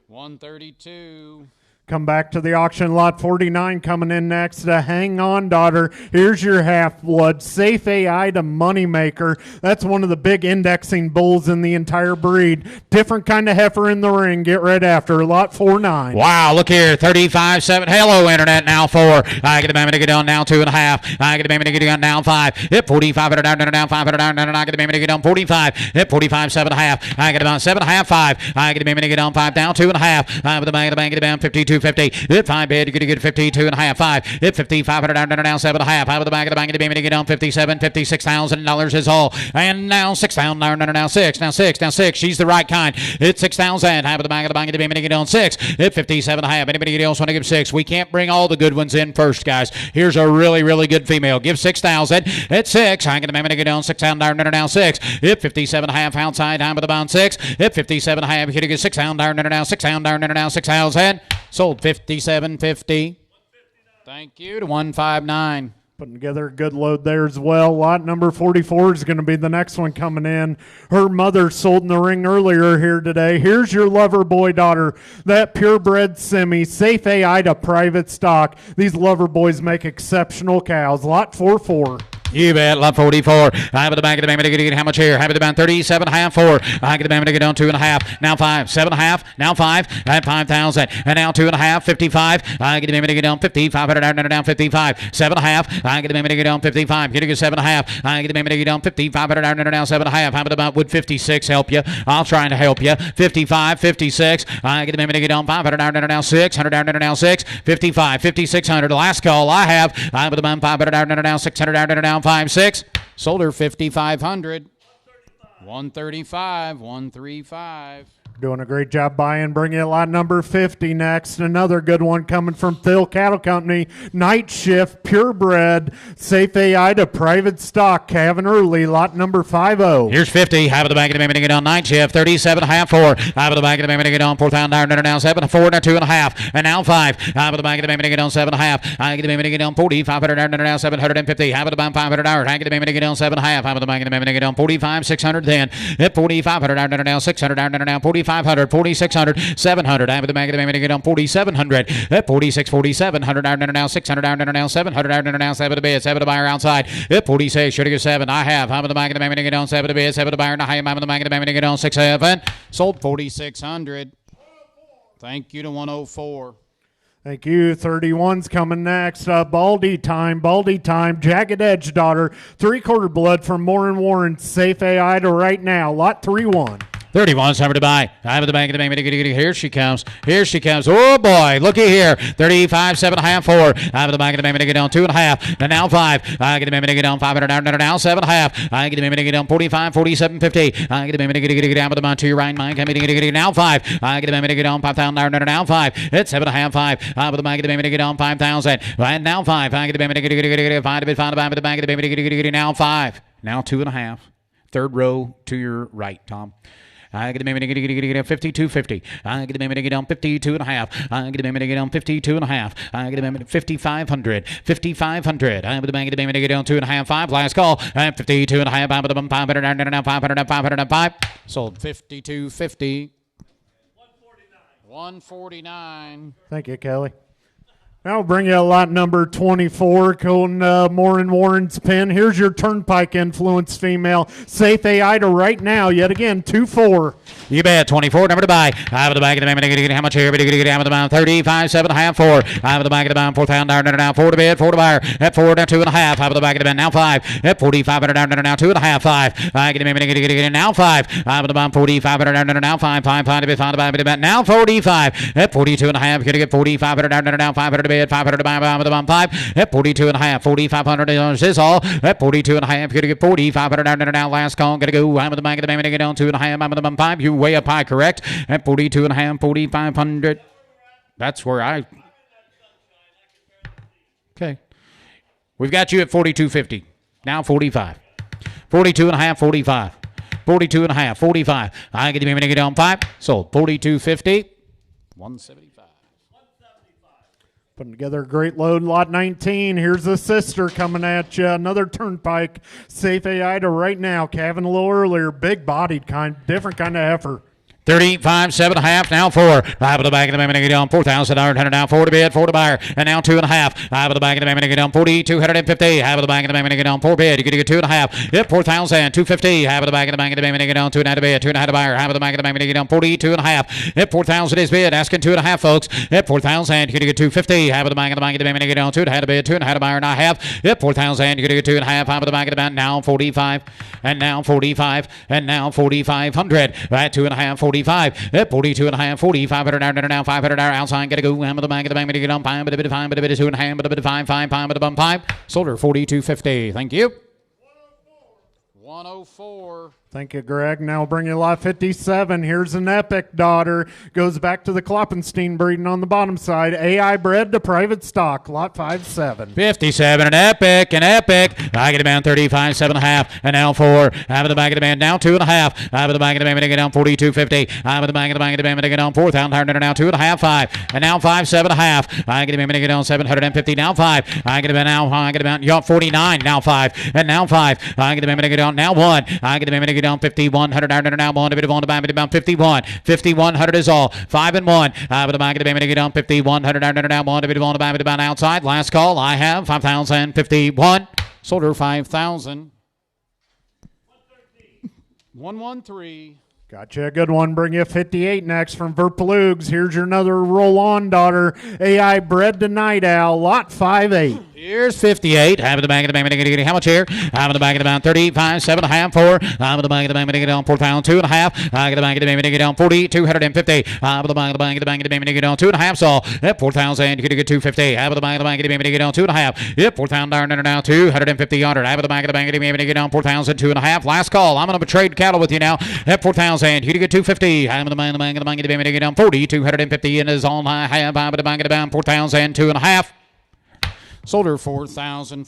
132. Come back to the auction, lot 49 coming in next. Hang on, daughter. Here's your half-blood. Safe AI to Moneymaker. That's one of the big indexing bulls in the entire breed. Different kind of heifer in the ring. Get right after. Lot 49. Wow, look here. 35, 7. Hello, Internet. Now 4. I get the baby to get on now 2.5. I get the baby to get on now 5. Hit 45 down 500 down. I get the baby to get on 45. Hit 45, 7.5. I get about 7.5, 5. I get the baby to get on 5 down 2.5. I have the bank of the down 52. 50. Hit 5 bid, you're going to get 52.5, 5. Hit 5500 down now 7.5. Out of the bank of the bank of the baby to get on 57, $56,000 is all. And now 6,000 now 6. Now 6, now 6. She's the right kind. Hit 6,000. Out of the bank of the bank of the baby to get on 6. Hit 57.5. Anybody else want to give 6? We can't bring all the good ones in first, guys. Here's a really, really good female. Give 6,000. Hit 6. I get the baby to get on 6,000 now 6. Hit 57.5 outside. Time of the bound 6. Hit 57.5. You're going to get 6,000 now 6,000 now 6,000. Sold 57.50. Thank you to 159. Putting together a good load there as well. Lot number 44 is going to be the next one coming in. Her mother sold in the ring earlier here today. Here's your lover boy daughter, that purebred semi, Safe AI to private stock. These lover boys make exceptional cows. Lot 44. You bet. Lot 44. I have the bank of the baby to get how much here? Have it about 37.5, 4. I get the baby to get on 2.5. Now 5. 7.5. Now 5. At 5,000. And now 2.5. 55. I get the baby to get on 55. Down 55. 7.5. I get the baby to get on 55. Get to get 7.5. I get the baby to get on 55. Down 7.5. How about would 56 help you? I'll try to help you. 55. 56. I get the baby to get on 500 down now 600 down now 6. 55. 5600. Last call I have. I have the baby 500 down now 600 down now 5, 6. Sold her 5,500. 135, 135. Doing a great job buying. Bringing in lot number 50 next. Another good one coming from Thill Cattle Company. Night Shift, purebred, Safe AI to private stock. Calvin Early, lot number 50. Here's 50. Have the bank of the baby to get on Night Shift. 37.5, 4. Have the bank of the baby to get on 4,000 now 7, 4, now 2.5. And now 5. Have the bank of the baby to get on 7.5. I get the baby to get on 45 now 750. Have the bank 500 hours. I get the baby to get on 7.5. Have the bank of the baby to get on 45, 600 then. Hit 45 now 600 now 45. 4,500, 4,600, 700. Have the bag of the make it on 4,700. 46, 4,700. Down now 600. Down now 700. Down now 7 to bid. 7 to buyer outside. 46. Should have get 7. I have. Have the bag of the make it on 7 to bid. 7 to buyer. And I have the bag of the make it on 6 7. Sold 4,600. Thank you to 104. Thank you. 31's coming next. Baldy time. Jagged Edge daughter. 3/4 blood from Warren. Safe AI to right now. Lot 3-1. 31, time to buy. Out of the bank of the bank. Here she comes. Oh, boy. Looky here. 35, 7.5, 4. Out of the bank of the bank. Get on 2.5. And now 5. I get the bank. Get on 500. Down now 7.5. I get the bank. Get on 45, 47, 50. I get the bank. Get down to the to your right mind. Get now 5. I get the bank. Get on 5,000. Down now 5. It's 7.5, 5. Out of the bank of the bank. Get on 5,000. And now 5. I get the bank. Get 5 to bid. 5 to buy. The bank of the bank. Get now 5. Now 2.5. Third row to your right, Tom. I get the minute to get 52.50. I get the minute to get on 52.5. I get the minute to get on 52.5. I get the minute 5,500. 5,500. I have the bank of the minute to get on 2.5. 5. Last call. 52.5. I'm at the 500. Sold 52.50. 149. Thank you, Kelly. Now we'll bring you a lot number 24, Colton Warren's pin. Here's your Turnpike Influence female. Safe AI to right now, yet again, 2-4. You bet. 24, number to buy. I have the back of the bank. How much here? But get down with the bound 35, 7.5, 4. I have the back of the bound 4,000 down now 4 to bid, 4 to buyer. At 4 down 2.5. I have the back of the band now 5. At 4,500 down now 2.5, 5. I get the now 5. I have the bound 4,500 down now 5, 5 to bid, 5 to buy. But now 45. At 42.5. You're going to get 4,500 down now 500 to bid, 500 to buy. With the bound 5. At 42.5. 4,500 is all. At 42.5. You're going to get 4,500 down now. Last call. Going to go. I'm at the back of the band. Get down 2.5. I'm at the bound 5. You way up high, correct? At 42.5, 4,500. That's where I. Okay. We've got you at 42.50. Now 45. 42.5, 45. 42.5, 45. I get the minute to get on 5. Sold 42.50. 175. Putting together a great load, lot 19. Here's a sister coming at you. Another Turnpike. Safe AI to right now. Calvin a little earlier. Big bodied kind, different kind of effort. 35, 7.5, now 4. I have the back of the minute get on 4,100 now 4 to bid, 4 to buyer, and now 2.5. I have the back of the minute get on 4,250. I have the back of the minute get on 4 bid. You get 2.5. Yep, 4,250. I have the back of the minute get on 2.5 to bid, 2.5 to buyer. I have the back of the minute get on 42.5. Yep, 4,000 is bid. Asking 2.5, folks. Yep, 4,000. You get 250. I have the back of the minute get on 2.5 to bid, 2.5 to buyer, and I have. Yep, 4,000. You get 2.5. I have the back of the minute now 45, and now 45, and now 4,500. Right, 2.5, 45. At 42.5, 4,500 now 500 outside. Gotta go. I'm at the back of the bank. Get on 5, but a bit of 5, but a bit of 2.5, but a bit of 5, 5, but a bum 5. Sold her 42.50. Thank you. 104. Thank you, Greg. Now we'll bring you lot 57. Here's an Epic daughter. Goes back to the Kloppenstein breeding on the bottom side. AI bred to private stock. Lot 57. 57, an Epic. I get a man 35, 7.5, and now 4. I have the back of the man now 2.5. I have the back of the man to get down 42.50. I have the back of the man to get down 4,000 now 2.5, 5, and now 5, 7.5. I get a man to get down 750. Now 5. I get a man now. I get a man 49. Now 5, and now 5. I get a man to get down now 1. I get a man to get down 5,100 now 1. A bit of 1 to buy. About 51. 5,100 is all. 5 and 1. I have the back of the man to get down 5,100 now 1. A bit of 1 to buy. About outside. Last call. I have 5,051. Sold her 5,000. 113. Gotcha. A good one. Bring you 58 next from Verplugs. Here's your another roll-on daughter. AI bred to Night Owl. Lot 5-8. Here's 58. Have the back of the bank. How much here? Have the back of the bank. 35, 7.5, 4. Have the back of the bank. Get on 4,000, 2.5. I get the back of the bank. Get on 4,250. Have the back of the bank. Get on 2.5. So at 4,000, you get 250. Have the back of the bank. Get on 2.5. Yep, 4,000 now 250 yard. Have the back of the bank. Get on 4,000, 2.5. Last call. I'm going to trade cattle with you now. At 4,000, you get 250. Have the bank of the bank. Get on 4,250 and is all I have. Have the bank of the bank. 4,000, 2.5. Sold her 4,000.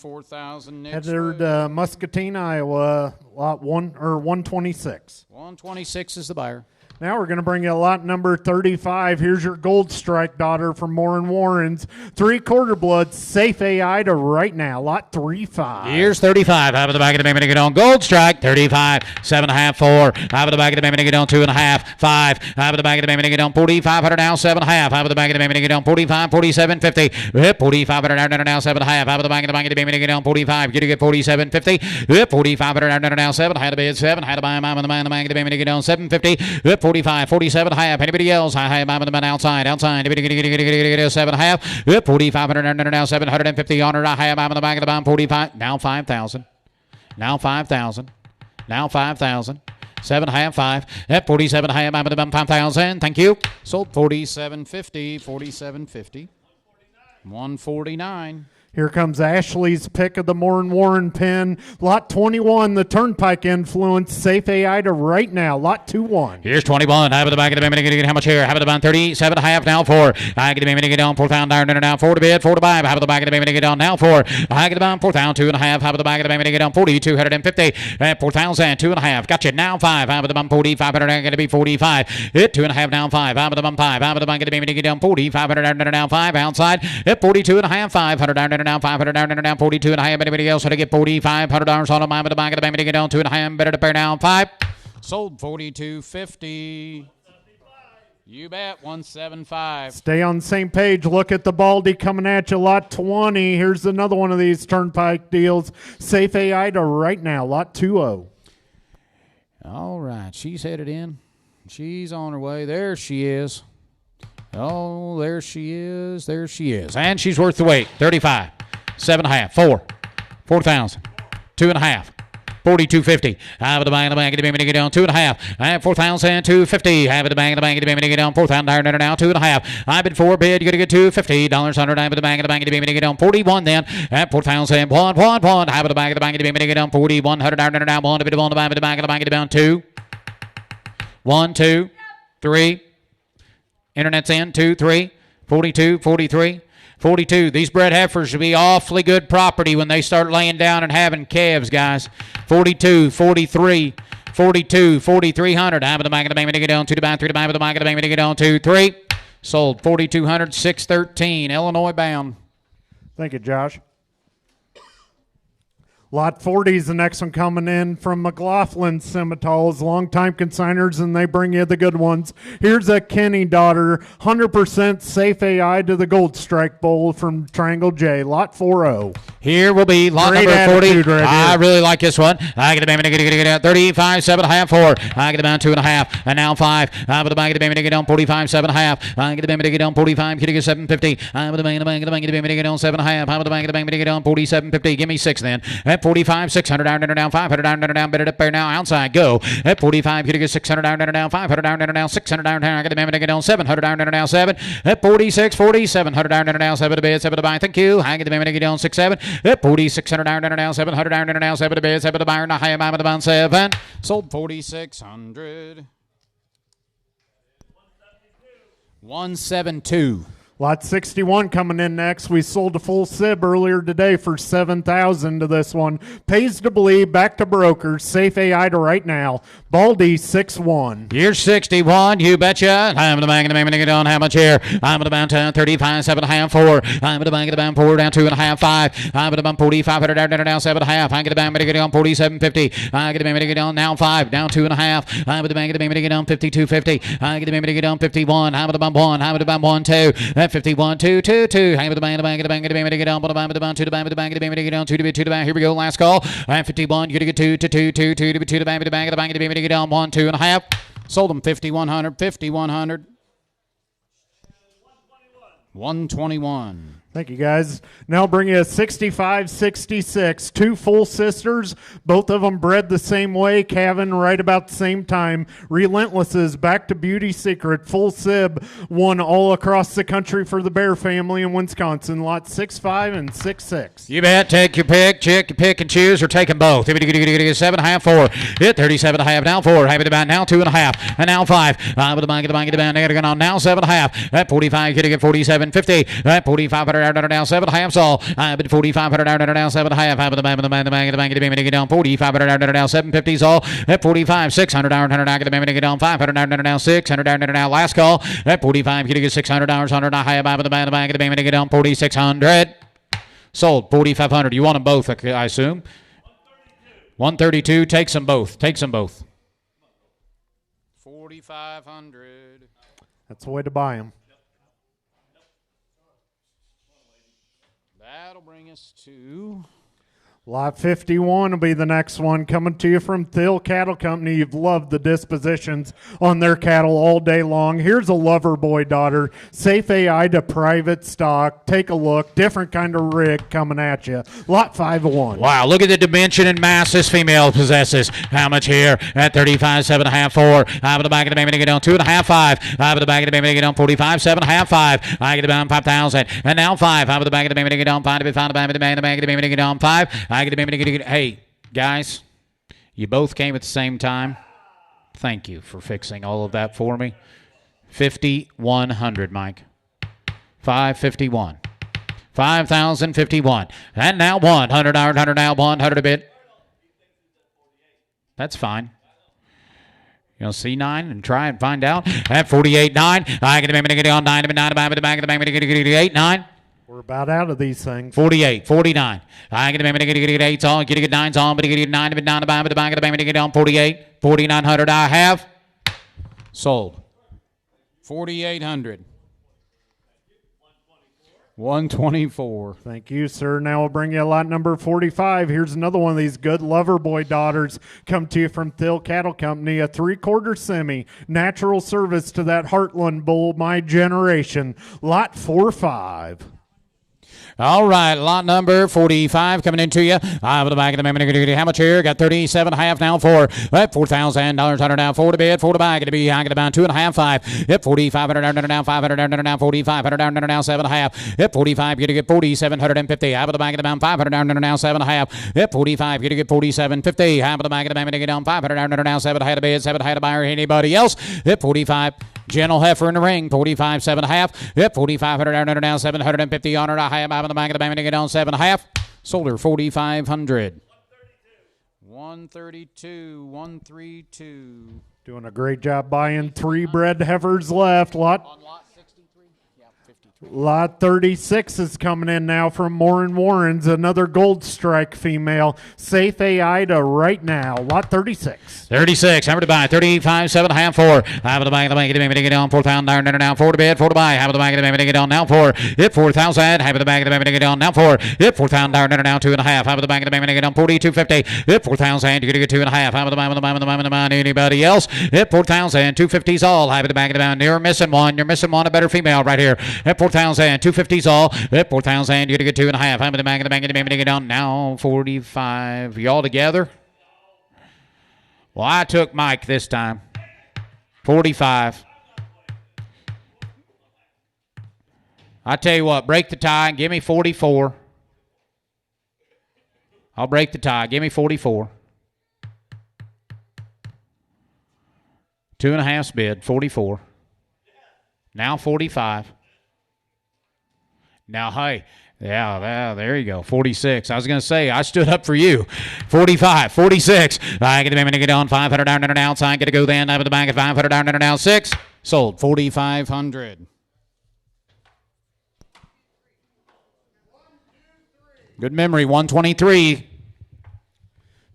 Muscatine, Iowa, lot 1 or 126. 126 is the buyer. Now we're going to bring you lot number 35. Here's your Gold Strike daughter from Moore & Warren's. 3/4 blood, safe AI to right now. Lot 35. Here's 35. Out of the back of the baby to get on. Gold Strike. 35. 7.5. 4. Out of the back of the baby to get on. 2.5. 5. Out of the back of the baby to get on. 4,500 now. 7.5. Out of the back of the baby to get on. 45. 47. 50. 4,500 now. 7.5. Out of the back of the baby to get on. 45. Get 47. 50. 4,500 now. 7. Had to be at 7. Had to buy him on the back of the baby to get on. 750. 45, 47 half. Anybody else? High, outside. 7.5. 4,500 now. 750 on her. High, on the back of the bomb. 45. Now 5,000. Now 5,000. Now 5,000. 7.5. 5. 47 high, on the bomb. 5,000. Thank you. Sold 47.50. 47.50. 149. Here comes Ashley's pick of the Moore & Warren pin. Lot 21, the Turnpike Influence. Safe AI to right now. Lot 2-1. Here's 21. Half of the back of the baby. How much here? Half of the band 37 half now 4. I get the baby to get down 4,000 now 4 to bid 4 to 5. Half of the back of the baby to get down now 4. I get the band 4,000 2.5. Half of the back of the baby to get down 4,250. 4,000 2.5. Gotcha now 5. Half of the band 4,500 going to be 45. 2.5 now 5. Half of the band 5. Half of the back of the baby to get down 4,500 now 5 outside. 42.5. 500 now 500 now 42 and a half. Anybody else want to get $4,500 on them? I'm at the back of the bank to get down 2.5. Better to pay down 5. Sold 42.50. You bet. 175. Stay on the same page. Look at the Baldy coming at you. Lot 20. Here's another one of these Turnpike deals. Safe AI to right now. Lot 20. All right. She's headed in. She's on her way. There she is. Oh, there she is. There she is. And she's worth the wait. 35. 7.5. 4. 4,000. 2.5. 42.50. Half of the bank of the bank of the baby to get down 2.5. 4,250. Half of the bank of the bank of the baby to get down 4,000 now 2.5. I bid 4 bid. You're gonna get $250 under. Half of the bank of the bank of the baby to get down 41 then. At 4,000 1. Half of the bank of the bank of the baby to get down 4,100 now 1 to bid on the bank of the bank of the bank to down 2. 1 2 3. Internet's in. 2 3. 42 43. 42. These bred heifers will be awfully good property when they start laying down and having calves, guys. 42, 43, 42, 4,300. Half of the back of the baby to get down 2 to buy 3 to buy with the back of the baby to get down 2 3. Sold 4,200, 613. Illinois bound. Thank you, Josh. Lot 40 is the next one coming in from McLaughlin Simmentals, longtime consigners, and they bring you the good ones. Here's a Kenny daughter, 100% safe AI to the Gold Strike Bowl from Triangle J, Lot 40. Here will be lot Great number 40. right I here. really like this one. I get the baby to get 35, 7.5, 4. I get the down 2.5, and now 5. I with the bank of the baby to get down 45, 7.5. I get the baby to get down 45, get 750. I with the bank of the bank of the bank of the baby to get down 7.5. I with the bank of the bank to get down 47.50. Give me 6 then. At 45, 600 down, 500 down, better up there now, outside, go. At 45, you get 600 down, 500 down, 600 down, I get the baby to get down 700 down, 7. At 46, 40, 700 down, 7 to bed, 7 to buy, thank you. I get the baby to get down 6, 7. At 40, 600 down, 700 down, 7 to bed, 7 to buy, and I am at about 7. Sold 4,600. 172. Lot 61 coming in next. We sold a full sib earlier today for $7,000 to this one. Pays to believe, back to brokers. Safe AI to right now. Baldy 6-1. You're 61, you betcha. I'm the bank of the baby to get down, how much here? I'm at about 35, 7.5, 4. I'm at the bank of the bank 4 down 2.5, 5. I'm at about 45 down 7.5. I get the bank to get down 47.50. I get the baby to get down now 5 down 2.5. I'm at the bank of the baby to get down 52.50. I get the baby to get down 51. I'm at the bump 1. I'm at the bump 1 2. 51 2 2 2. Hang with the bank of the bank of the bank of the baby to get down. But the bank of the bank to the bank of the bank of the baby to get down 2 to the bank. Here we go. Last call. I'm 51. You're gonna get 2 to 2 2 2 to the bank of the bank of the bank of the baby to get down 1 2.5. Sold them 5,100. 5,100. 121. Thank you, guys. Now bring you a 65, 66. 2 full sisters, both of them bred the same way, calving right about the same time. Relentless's Back to Beauty Secret, full sib, won all across the country for the Bear family in Wisconsin. Lot 6.5 and 6.6. You bet. Take your pick, check your pick and choose, or take them both. 7.5, 4. Hit 37.5, now 4. Have it about now 2.5, and now 5. With the bank of the bank of the bank, they're going on now 7.5. At 45, you get 47.50. At 45. down 7.5 all. I bid 4,500 down 7.5. Half of the bank of the bank of the bank of the bank of the bank of the down 4,500 down 750s all. At 45, 600 down 100 down the bank of the down 500 down 600 down last call. At 45, you get $600 100 high above the bank of the bank of the down 4,600. Sold 4,500. You want them both, I assume. 132. Takes them both. 4,500. That's the way to buy them. That'll bring us to Lot 51 will be the next one, coming to you from Thiel Cattle Company. You've loved the dispositions on their cattle all day long. Here's a lover boy daughter, safe AI to private stock. Take a look, different kind of rig coming at you. Lot 501. Wow, look at the dimension and mass this female possesses. How much here? At 35, 7.5, 4. Out of the back of the baby to get down 2.5, 5. Out of the back of the baby to get down 45, 7.5, 5. I get down 5,000. And now 5. Out of the back of the baby to get down 5 to be found. The back of the baby to get down 5. I get the baby to get. Hey, guys, you both came at the same time. Thank you for fixing all of that for me. 5,100, Mike. 551. 5,051. And now 100, 100 now, 100 a bit. That's fine. You know, C9 and try and find out. At 48, 9. I get the baby to get on 9 to be 9 to the back of the baby to get 8, 9. We're about out of these things. 48, 49. I get the baby to get 8s on, get 9s on, but get 9 to be 9 to the back of the baby to get on 48. 4,900 I have. sold. 4,800. 124. Thank you, sir. Now we'll bring you lot number 45. Here's another one of these good lover boy daughters. Come to you from Thiel Cattle Company, a 3/4 semi. Natural service to that Heartland bull, my generation. Lot 45. All right, lot number 45 coming into you. I have the back of the baby. How much here? Got 37.5 now for $4,000 under now 4 to bid, 4 to buy. Going to be I get about 2.5, 5. Yep, 4,500 under now 500 under now 4,500 under now 7.5. Yep, 45. You to get 4,750. I have the back of the bound 500 under now 7.5. Yep, 45. You to get 4,750. I have the back of the baby to get down 500 under now 7 had a bid, 7 had a buyer. Anybody else? Yep, 45. Gentle heifer in the ring, 45, 7.5. Yep, 4,500 under now 750 on her. I have the back of the bank to get on 7.5. Sold her 4,500. 132, 132. Doing a great job buying 3 bred heifers left. On lot 63? Yeah, 53. Lot 36 is coming in now from Morin Warrens, another Gold Strike female. Safe AI to right now. Lot 36. 36, number to buy, 35, 7.5, 4. I have the back of the bank to get on 4,000 under now 4 to bid, 4 to buy. Have the back of the bank to get on now 4. Hit 4,000. Have the back of the bank to get on now 4. Hit 4,000 under now 2.5. Have the back of the bank to get on 42.50. Hit 4,000. You're going to get 2.5. Have the back. Anybody else? Hit 4,000. 250s all. Have the back of the bank. You're missing one. You're missing one. A better female right here. Hit 4,000. 250s all. Hit 4,000. You're going to get 2.5. Have the back of the bank to get on now 45. Y'all together? Well, I took Mike this time. 45. I tell you what, break the tie and give me 44. I'll break the tie. Give me 44. 2.5's bid, 44. Now 45. Now, hey, yeah, there you go. 46. I was going to say, I stood up for you. 45, 46. I get the get on 500 down and outside. Get to go then up at the bank at 500 down and out 6. Sold 4,500. Good memory, 123.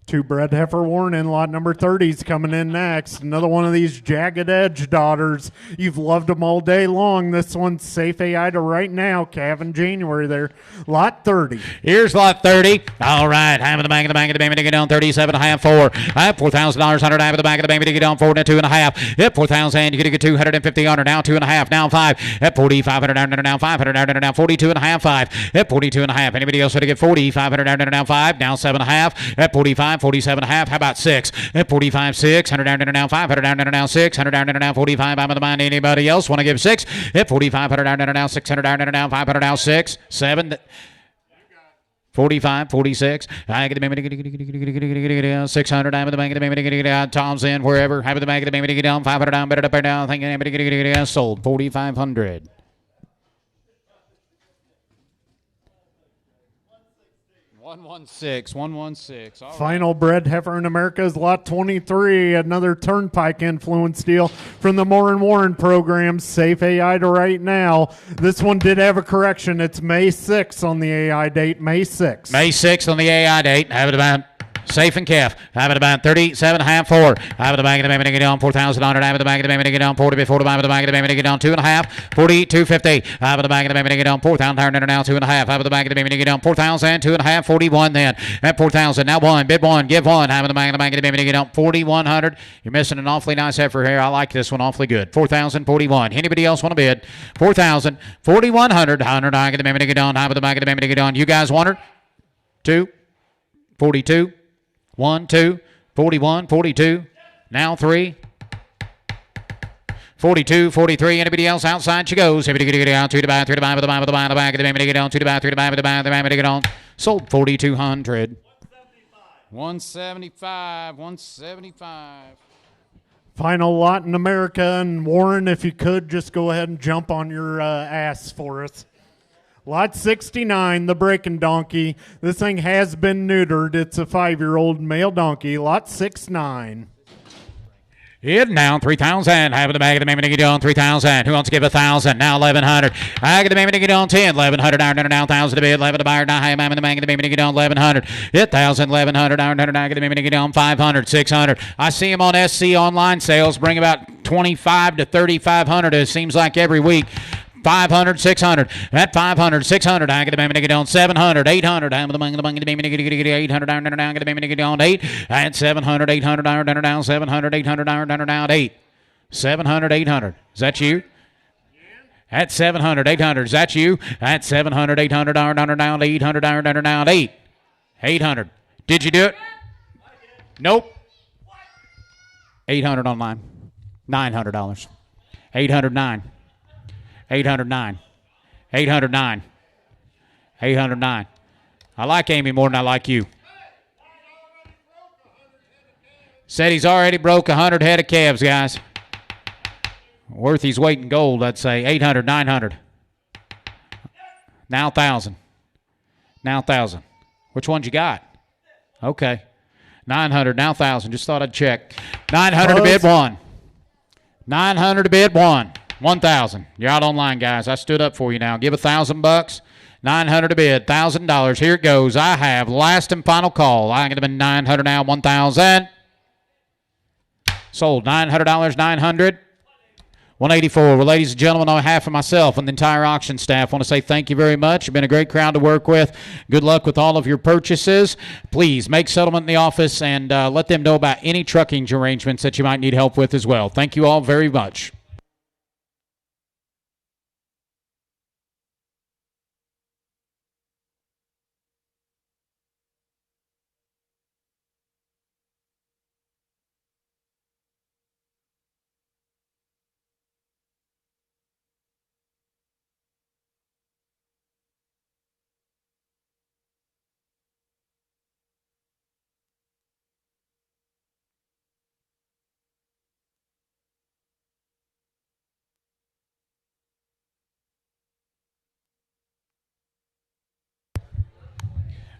2 bred heifer warning. Lot number 30 is coming in next. Another one of these jagged edge daughters. You've loved them all day long. This one's safe AI to right now. Calf in January there. Lot 30. Here's lot 30. All right. Have the bank of the baby to get down 37.5, 4. I have $4,000 under. I have the bank of the baby to get down 4 and 2.5. Yep, 4,000. You're going to get 250 under. Now 2.5. Now 5. At 4,500 under. Now 500 under. Now 42.5, 5. At 42.5. Anybody else want to get 4,500 under? Now 5. Now 7.5. At 45. 47.5. How about 6? At 45, 6. 100 down to now 500 down to now 6. 100 down to now 45. I'm in the mind. Anybody else want to give 6? At 4,500 down to now 600 down to now 500 now 6. 7. 45, 46. I get the baby 600. I'm in the bank of the baby. Tom's in wherever. Have the bank of the baby to get down 500 down. Better up or down. Thinking anybody sold 4,500. 116. 116. All right. Final bred heifer in America is lot 23, another turnpike influence deal from the Moore and Warren program. Safe AI to right now. This one did have a correction. It's May 6th on the AI date. May 6th. May 6th on the AI date. Have it about safe and calf. Have it about 37.5 4. Have it about the get on 4,100. Have it about the get on 40 before the have it about the get on 2.5. 42.50. Have it about the get on 4,000 now 2.5. Have it about the get on 4,000 2.5. 41 then at 4,000. Now one bid one give one. Have it about the get on 4,100. You're missing an awfully nice heifer here. I like this one awfully good. 4,041. Anybody else want to bid? 4,000 4,100. 100. I get the get on. Have it about the get on. You guys want her? 2 42. 1, 2, 41, 42, now 3, 42, 43. Anybody else outside? She goes. Everybody get out to the back, to the back, to the back, to the back, to the back, to the back, get on to the back, to the back, to the back, to the back, to get on. Sold 4,200. 175. 175. Final lot in America. And Warren, if you could, just go ahead and jump on your ass for us. Lot 69, the breaking donkey. This thing has been neutered. It's a 5-year-old male donkey. Lot 69. It now 3,000. Have the bag of the man to get on 3,000. Who wants to give 1,000? Now 1,100. I get the man to get on 10. 1,100. Now 1,000 to bid. 11 to buyer. Now high man the man to get on 1,100. Hit 1,000. 1,100. Now 100. I get the man to get on 500. 600. I see him on SC online sales. Bring about 25 to 3,500. It seems like every week. 500, 600. At 500, 600. I get the baby to get on 700, 800. I'm the baby to get 800. I get the baby to get on 8. At 700, 800. Down 700, 800. Down 8. 700, 800. Is that you? At 700, 800. Is that you? At 700, 800. Down 800. Down 8. 800. Did you do it? Nope. 800 online. $900. 809. 809. 809. 809. I like Amy more than I like you. Said he's already broke 100 head of calves, guys. Worth his weight in gold, I'd say. 800, 900. Now 1,000. Now 1,000. Which ones you got? Okay. 900, now 1,000. Just thought I'd check. 900 to bid one. 900 to bid one. 1,000. You're out online, guys. I stood up for you now. Give $1,000. 900 to bid. $1,000. Here it goes. I have last and final call. I'm going to be 900 now. 1,000. Sold. $900. 900. 184. Well, ladies and gentlemen, on behalf of myself and the entire auction staff, I want to say thank you very much. You've been a great crowd to work with. Good luck with all of your purchases. Please make settlement in the office and let them know about any trucking arrangements that you might need help with as well. Thank you all very much.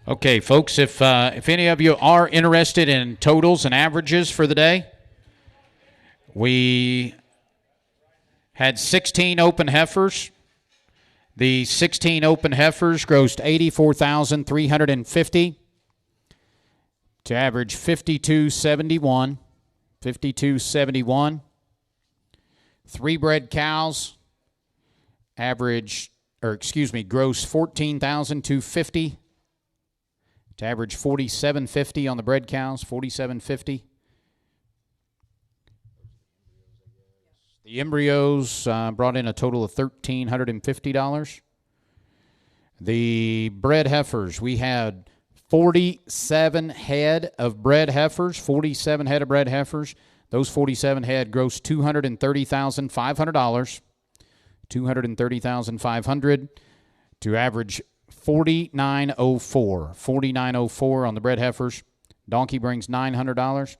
Okay, folks, if any of you are interested in totals and averages for the day, we had 16 open heifers. The 16 open heifers grossed $84,350 to average $52.71. $52.71. Three bred cows gross $14,250. To average $47.50 on the bred cows, $47.50. The embryos brought in a total of $1,350. The bred heifers, we had 47 head of bred heifers, 47 head of bred heifers. Those 47 head grossed $230,500. $230,500 to average $49.04 on the bred heifers. Donkey brings $900.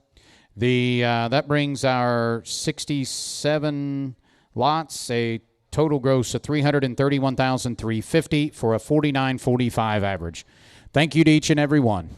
That brings our 67 lots a total gross of $331,350 for a $49.45 average. Thank you to each and every one.